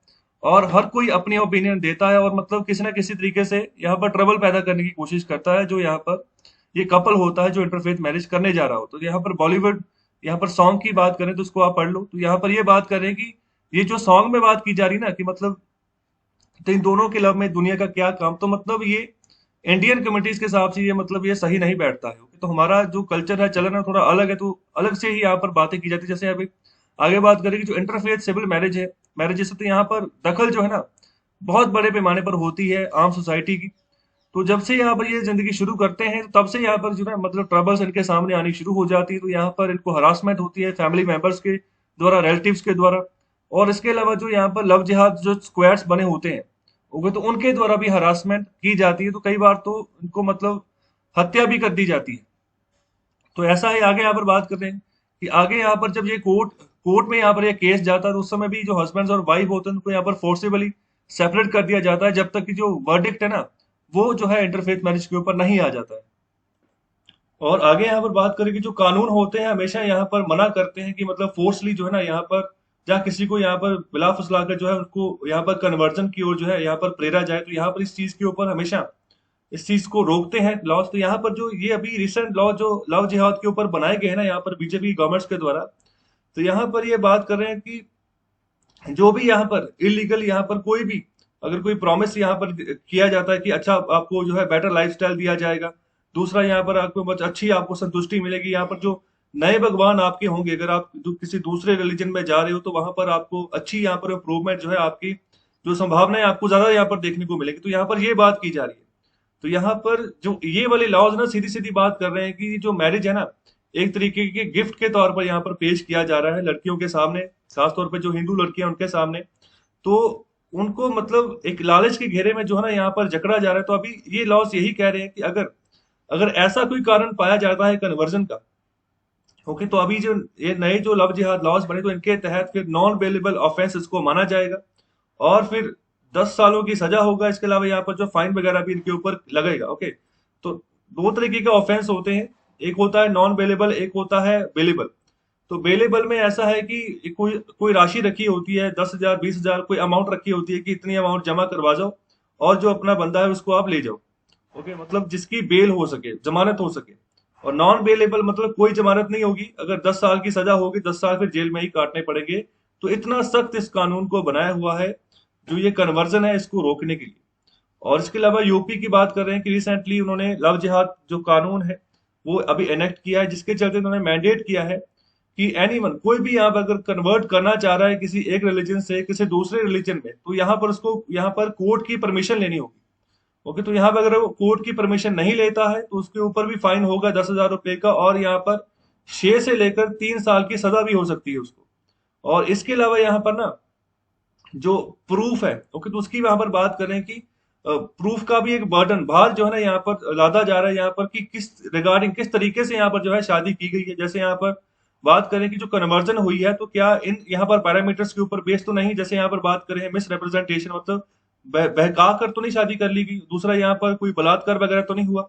और हर कोई अपनी ओपिनियन देता है, और मतलब किसी ना किसी तरीके से यहाँ पर ट्रबल पैदा करने की कोशिश करता है जो यहाँ पर ये कपल होता है जो इंटरफेथ मैरिज करने जा रहा हो। तो यहाँ पर बॉलीवुड, यहाँ पर सॉन्ग की बात करें तो उसको आप पढ़ लो। तो यहाँ पर ये बात करें कि ये जो सॉन्ग में बात की जा रही है ना कि मतलब तो इन दोनों के लव में दुनिया का क्या काम, तो मतलब ये इंडियन कम्युनिटीज के हिसाब से ये मतलब ये सही नहीं बैठता है। तो हमारा जो कल्चर है, चलन है, थोड़ा अलग है, तो अलग से ही यहाँ पर बातें की जाती है। जैसे अभी आगे बात करें कि जो इंटरफेथ सिविल मैरिज है, मैरिज, तो यहाँ पर दखल जो है ना बहुत बड़े पैमाने पर होती है आम सोसाइटी की। तो जब से यहाँ पर ये जिंदगी शुरू करते हैं तब से यहाँ पर जो है मतलब ट्रबल्स इनके सामने आनी शुरू हो जाती है। तो यहाँ पर इनको हरासमेंट होती है फैमिली मेंबर्स के द्वारा, रिलेटिव्स के द्वारा, और इसके अलावा जो यहाँ पर लव जिहाद जो स्क्वाड्स बने होते हैं, ओके, तो उनके द्वारा भी हरासमेंट की जाती है। तो कई बार तो इनको मतलब हत्या भी कर दी जाती है। तो ऐसा है। आगे यहाँ पर बात कर रहे हैं कि आगे यहाँ पर जब ये कोर्ट में यहाँ पर ये केस जाता है तो उस समय भी जो हस्बैंड और वाइफ होते हैं उनको यहाँ पर फोर्सेबली सेपरेट कर दिया जाता है, जब तक कि जो वर्डिक्ट है ना वो जो है इंटरफेथ मैरिज के ऊपर नहीं आ जाता है। और आगे यहाँ पर बात करें कि जो कानून होते हैं हमेशा यहाँ पर मना करते हैं कि मतलब फोर्सली जो है ना यहाँ पर जहाँ किसी को यहाँ पर बिला फुसला कर जो है उनको यहाँ पर कन्वर्जन की ओर जो है यहाँ पर प्रेरा जाए, तो यहाँ पर इस चीज के ऊपर हमेशा इस चीज को रोकते हैं लॉज। तो यहाँ पर जो ये अभी रिसेंट लॉ जो लव जिहाद के ऊपर बनाए गए हैं ना यहाँ पर बीजेपी गवर्नमेंट्स के द्वारा, तो यहाँ पर ये बात कर रहे हैं कि जो भी यहाँ पर इलीगल यहाँ पर कोई भी अगर कोई प्रॉमिस यहाँ पर किया जाता है कि अच्छा आपको जो है बेटर लाइफस्टाइल दिया जाएगा, दूसरा यहाँ पर आपको बहुत अच्छी आपको संतुष्टि मिलेगी, यहाँ पर जो नए भगवान आपके होंगे, अगर आप किसी दूसरे रिलीजन में जा रहे हो तो वहां पर आपको अच्छी यहाँ पर इम्प्रूवमेंट जो है आपकी जो संभावनाएं आपको ज्यादा यहाँ पर देखने को मिलेगी। तो यहाँ पर ये बात की जा रही है। तो यहाँ पर जो ये वाले लॉज ना सीधी सीधी बात कर रहे हैं कि जो मैरिज है ना एक तरीके के गिफ्ट के तौर पर यहाँ पर पेश किया जा रहा है लड़कियों के सामने, खासतौर पर जो हिंदू लड़कियां उनके सामने। तो उनको मतलब एक लालच के घेरे में जो है ना यहाँ पर जकड़ा जा रहा है। तो अभी ये लॉज यही कह रहे हैं कि अगर अगर ऐसा कोई कारण पाया जाता है कन्वर्जन का, ओके, तो अभी जो ये नए जो लव जिहाद लॉज बने तो इनके तहत फिर नॉन बेलेबल ऑफेंस इसको माना जाएगा और फिर 10 सालों की सजा होगा। इसके अलावा यहाँ पर जो फाइन वगैरह भी इनके ऊपर लगेगा। ओके, तो दो तरीके के ऑफेंस होते हैं, एक होता है नॉन बेलेबल, एक होता है बेलेबल। तो बेलेबल में ऐसा है कि कोई कोई राशि रखी होती है 10,000 20,000 कोई अमाउंट रखी होती है कि इतनी अमाउंट जमा करवा जाओ और जो अपना बंदा है उसको आप ले जाओ। ओके, मतलब जिसकी बेल हो सके, जमानत हो सके। और नॉन बेलेबल मतलब कोई जमानत नहीं होगी, अगर 10 साल की सजा होगी 10 साल फिर जेल में ही काटने पड़ेंगे। तो इतना सख्त इस कानून को बनाया हुआ है जो ये कन्वर्जन है इसको रोकने के लिए। और इसके अलावा यूपी की बात कर रहे हैं कि रिसेंटली उन्होंने लव जिहाद जो कानून है वो अभी एनेक्ट किया है, जिसके चलते उन्होंने मैंडेट किया है कि एनीवन कोई भी यहाँ पर अगर कन्वर्ट करना चाह रहा है किसी एक रिलीजन से किसी दूसरे रिलीजन में, तो यहाँ पर उसको यहाँ पर कोर्ट की परमिशन लेनी होगी। ओके, तो यहाँ पर अगर वो कोर्ट की परमिशन नहीं लेता है तो उसके ऊपर भी फाइन होगा 10,000 रुपए का, और यहाँ पर 6 से लेकर 3 साल की सजा भी हो सकती है उसको। और इसके अलावा यहाँ पर ना जो प्रूफ है, ओके, तो उसकी वहां पर बात करें कि प्रूफ का भी एक बर्डन भार जो है ना यहाँ पर लादा जा रहा है यहाँ पर कि किस रिगार्डिंग किस तरीके से यहाँ पर जो है शादी की गई है। जैसे यहाँ पर बात करें कि जो कन्वर्जन हुई है तो क्या इन यहाँ पर पैरामीटर्स के ऊपर बेस तो नहीं, जैसे यहाँ पर बात करें मिस रिप्रेजेंटेशन मतलब बहका कर तो नहीं शादी कर ली गई, दूसरा यहाँ पर कोई बलात्कार वगैरह तो नहीं हुआ,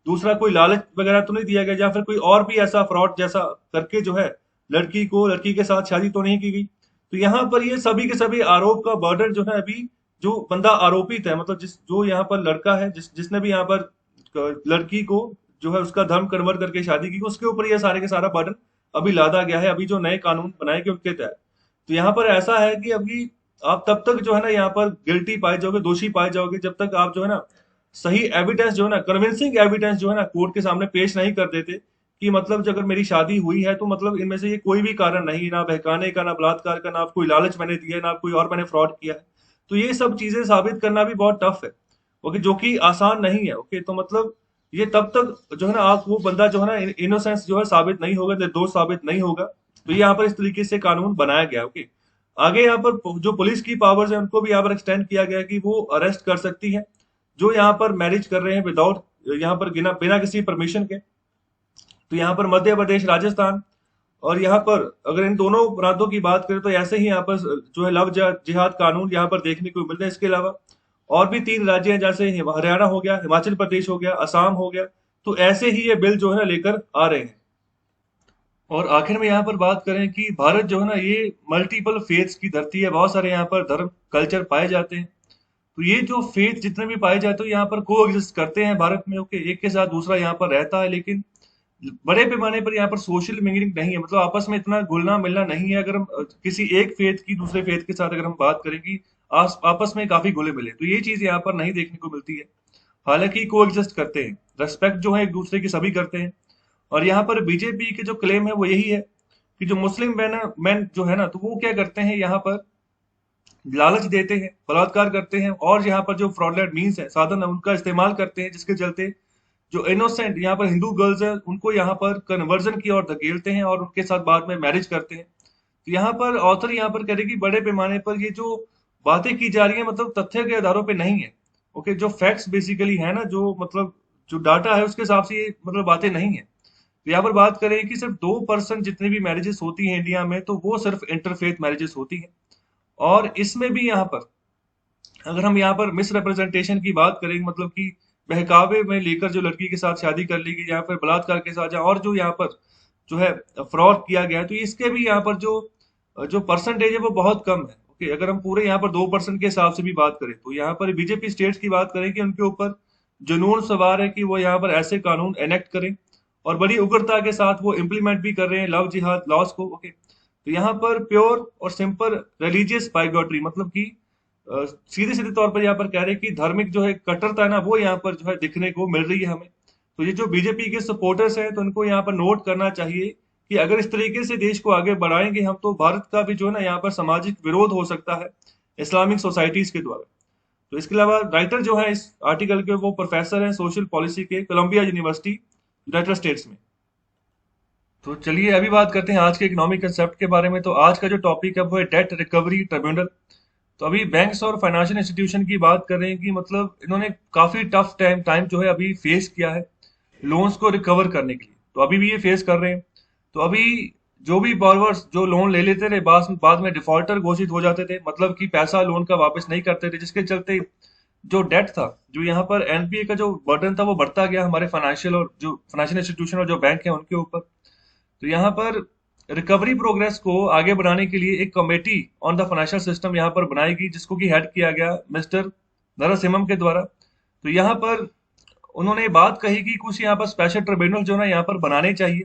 दूसरा कोई लालच वगैरह तो नहीं दिया गया, या फिर कोई और भी ऐसा फ्रॉड जैसा करके जो है लड़की के साथ शादी तो नहीं की गई। तो यहाँ पर ये सभी के सभी आरोप का बर्डन जो है अभी जो बंदा आरोपित है मतलब जिस जो यहाँ पर लड़का है जिसने भी यहाँ पर लड़की को जो है उसका धर्म कन्वर्ट करके शादी की, उसके ऊपर ये सारे के सारा बर्डन अभी लादा गया है अभी जो नए कानून बनाए गए उनके तहत। तो यहाँ पर ऐसा है कि अभी आप तब तक जो है ना यहाँ पर गिल्टी पाए जाओगे, दोषी पाए जाओगे, जब तक आप जो है ना सही एविडेंस जो है ना कन्विंसिंग एविडेंस जो है ना कोर्ट के सामने पेश नहीं कर देते कि मतलब जो अगर मेरी शादी हुई है तो मतलब इनमें से ये कोई भी कारण नहीं, ना बहकाने का, ना बलात्कार का, ना कोई लालच मैंने दिया है, ना कोई और मैंने फ्रॉड किया है। तो ये सब चीजें साबित करना भी बहुत टफ है। ओके, जो कि आसान नहीं है। ओके, तो मतलब ये तब तक जो है ना आप वो बंदा जो है ना इनोसेंस जो है साबित नहीं होगा, निर्दोष साबित नहीं होगा। तो ये यहाँ पर इस तरीके से कानून बनाया गया। ओके, आगे यहाँ पर जो पुलिस की पावर्स है उनको भी यहाँ पर एक्सटेंड किया गया कि वो अरेस्ट कर सकती है जो यहाँ पर मैरिज कर रहे हैं विदाउट यहाँ पर बिना बिना किसी परमिशन के। तो यहाँ पर मध्य प्रदेश, राजस्थान, और यहाँ पर अगर इन दोनों प्रांतों की बात करें तो ऐसे ही यहाँ पर जो है लव जिहाद कानून यहाँ पर देखने को मिलते हैं। इसके अलावा और भी 3 राज्य हैं, जैसे हरियाणा हो गया, हिमाचल प्रदेश हो गया, असम हो गया। तो ऐसे ही ये बिल जो है ना लेकर आ रहे हैं। और आखिर में यहाँ पर बात करें कि भारत जो है ना ये मल्टीपल फेथ्स की धरती है, बहुत सारे यहाँ पर धर्म कल्चर पाए जाते हैं। तो ये जो फेथ जितने भी पाए जाते हैं यहाँ पर को एग्जिस्ट करते हैं भारत में। ओके, एक के साथ दूसरा यहाँ पर रहता है, लेकिन बड़े पैमाने पर यहाँ पर सोशल मिंगलिंग नहीं है, मतलब आपस में इतना घुलना मिलना नहीं है। अगर हम किसी एक फेथ की दूसरे फेथ के साथ अगर हम बात करें कि आपस में काफी घुले मिले, तो ये चीज यहाँ पर नहीं देखने को मिलती है। हालांकि को एग्जिस्ट करते हैं, रेस्पेक्ट जो है एक दूसरे की सभी करते हैं। और यहाँ पर बीजेपी के जो क्लेम है वो यही है कि जो मुस्लिम मैन जो है ना तो वो क्या करते हैं यहाँ पर लालच देते हैं, बलात्कार करते हैं, और यहाँ पर जो फ्रॉडलेंट मीन्स है साधन है उनका इस्तेमाल करते हैं, जिसके चलते जो इनोसेंट यहाँ पर हिंदू गर्ल्स है उनको यहाँ पर कन्वर्जन की ओर धकेलते हैं और उनके साथ बाद में मैरिज करते हैं। तो यहाँ पर ऑथर यहाँ पर कह रहे कि बड़े पैमाने पर ये जो बातें की जा रही है मतलब तथ्य के आधारों पे नहीं है। ओके, जो फैक्ट्स बेसिकली है ना, जो मतलब जो डाटा है उसके हिसाब से ये मतलब बातें नहीं है। तो यहाँ पर बात करें कि सिर्फ 2% जितनी भी मैरिजेस होती हैं इंडिया में तो वो सिर्फ इंटरफेथ मैरिजेस होती हैं। और इसमें भी यहाँ पर अगर हम यहाँ पर मिस रिप्रेजेंटेशन की बात करें मतलब कि बहकावे में लेकर जो लड़की के साथ शादी कर ली गई, यहाँ पर बलात्कार के साथ और जो यहाँ पर जो है फ्रॉड किया गया है, तो इसके भी यहाँ पर जो जो परसेंटेज है वो बहुत कम है। ओके, अगर हम पूरे यहाँ पर 2% के हिसाब से भी बात करें, तो यहाँ पर बीजेपी स्टेट्स की बात करें कि उनके ऊपर जुनून सवार है कि वो यहाँ पर ऐसे कानून एनेक्ट करें और बड़ी उग्रता के साथ वो इम्प्लीमेंट भी कर रहे हैं लव जिहाद लॉस को। ओके, तो यहाँ पर प्योर और सिंपल रिलीजियस बाइगॉट्री, मतलब कि सीधे सीधे तौर पर यहाँ पर कह रहे हैं कि धार्मिक जो है कट्टरता है ना, वो यहाँ पर जो है दिखने को मिल रही है हमें। तो ये जो बीजेपी के सपोर्टर्स हैं, तो उनको यहाँ पर नोट करना चाहिए कि अगर इस तरीके से देश को आगे बढ़ाएंगे हम, तो भारत का भी जो है ना यहाँ पर सामाजिक विरोध हो सकता है इस्लामिक सोसाइटीज के द्वारा। तो इसके अलावा राइटर जो है इस आर्टिकल के, वो प्रोफेसर हैं सोशल पॉलिसी के कोलंबिया यूनिवर्सिटी यूनाइटेड स्टेट्स में। तो चलिए अभी बात करते हैं आज के इकोनॉमिक कंसेप्ट के बारे में। तो आज का जो टॉपिक है वो है डेट रिकवरी ट्रिब्यूनल। तो अभी बैंक्स और फाइनेंशियल इंस्टीट्यूशन की बात कर रहे हैं कि मतलब इन्होंने काफी टफ टाइम जो है अभी फेस किया है लोन्स को रिकवर करने के लिए, तो अभी भी ये फेस कर रहे हैं। तो अभी जो भी बॉर्वर्स जो लोन ले लेते थे बाद में डिफॉल्टर घोषित हो जाते थे, मतलब कि पैसा लोन का वापस नहीं करते थे, जिसके चलते जो डेट था, जो यहाँ पर एनपीए का जो बर्डन था वो बढ़ता गया हमारे फाइनेंशियल इंस्टीट्यूशन और जो बैंक है उनके ऊपर। तो यहाँ पर रिकवरी प्रोग्रेस को आगे बढ़ाने के लिए एक committee on the financial system यहाँ पर बनाएगी, जिसको कि हेड किया गया मिस्टर नरसिम्हम के द्वारा। तो यहाँ पर उन्होंने बात कही कि कुछ यहाँ पर स्पेशल ट्रिब्यूनल जो है ना यहाँ पर बनाने चाहिए।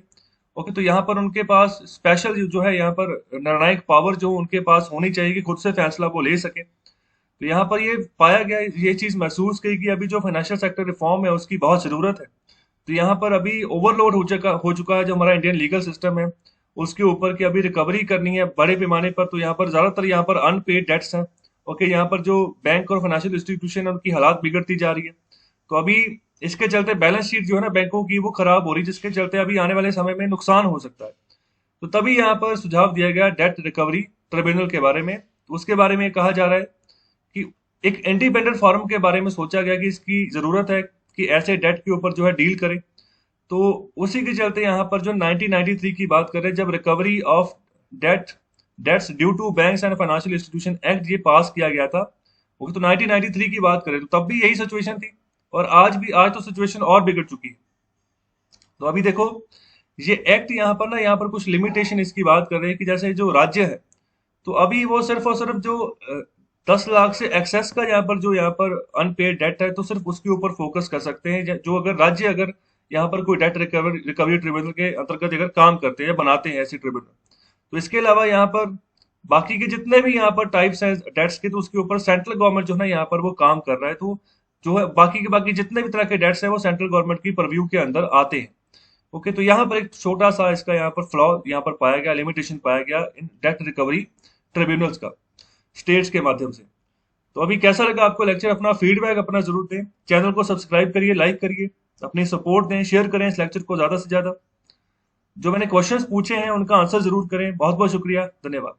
ओके, तो यहाँ पर उनके पास स्पेशल जो है यहाँ पर निर्णायक पावर जो उनके पास होनी चाहिए कि खुद से फैसला वो ले सके। तो यहाँ पर ये पाया गया, ये चीज महसूस की कि अभी जो फाइनेंशियल सेक्टर रिफॉर्म है उसकी बहुत जरूरत है। तो यहाँ पर अभी ओवरलोड हो चुका है जो हमारा इंडियन लीगल सिस्टम है उसके ऊपर, कि अभी रिकवरी करनी है बड़े पैमाने पर। तो यहाँ पर ज्यादातर यहाँ पर अनपेड डेट्स हैं। ओके, यहाँ पर जो बैंक और फाइनेंशियल इंस्टीट्यूशन है उनकी हालात बिगड़ती जा रही है। तो अभी इसके चलते बैलेंस शीट जो है ना बैंकों की वो खराब हो रही है, जिसके चलते अभी आने वाले समय में नुकसान हो सकता है। तो तभी यहाँ पर सुझाव दिया गया डेट रिकवरी ट्रिब्यूनल के बारे में। तो उसके बारे में कहा जा रहा है कि एक इंडिपेंडेंट फॉरम के बारे में सोचा गया कि इसकी जरूरत है कि ऐसे डेट के ऊपर जो है डील करे। तो उसी के चलते यहाँ पर जो 1993 की बात करें, जब recovery of debts due to banks and financial institution act ये पास किया गया था। ओके, तो 1993 की बात करें तो तब भी यही सिचुएशन थी, और आज तो सिचुएशन और बिगड़ चुकी है। तो अभी देखो ये एक्ट यहाँ पर कुछ लिमिटेशन इसकी बात कर रहे हैं कि जैसे जो राज्य है, तो अभी वो सिर्फ और सिर्फ जो 10 लाख से एक्सेस का यहाँ पर अनपेड डेट है, तो सिर्फ उसके ऊपर फोकस कर सकते हैं। जो अगर यहाँ पर कोई डेट रिकवरी ट्रिब्यूनल के अंतर्गत अगर काम करते हैं या बनाते हैं ऐसी ट्रिब्यूनल। तो इसके अलावा यहाँ पर बाकी के जितने भी यहाँ पर टाइप्स हैं डेट्स के, तो उसके ऊपर सेंट्रल गवर्नमेंट जो है ना यहाँ पर वो काम कर रहा है। तो जो है बाकी जितने भी तरह के डेट्स है वो सेंट्रल गवर्नमेंट की परव्यू के अंदर आते हैं। ओके, तो यहाँ पर एक छोटा सा इसका यहाँ पर फ्लॉ यहाँ पर पाया गया, लिमिटेशन पाया गया इन डेट रिकवरी ट्रिब्यूनल्स का स्टेट्स के माध्यम से। तो अभी कैसा लगा आपको लेक्चर? अपना फीडबैक अपना जरूर दें, चैनल को सब्सक्राइब करिए, लाइक करिए, अपनी सपोर्ट दें, शेयर करें इस लेक्चर को ज्यादा से ज्यादा। जो मैंने क्वेश्चंस पूछे हैं उनका आंसर जरूर करें। बहुत बहुत शुक्रिया, धन्यवाद।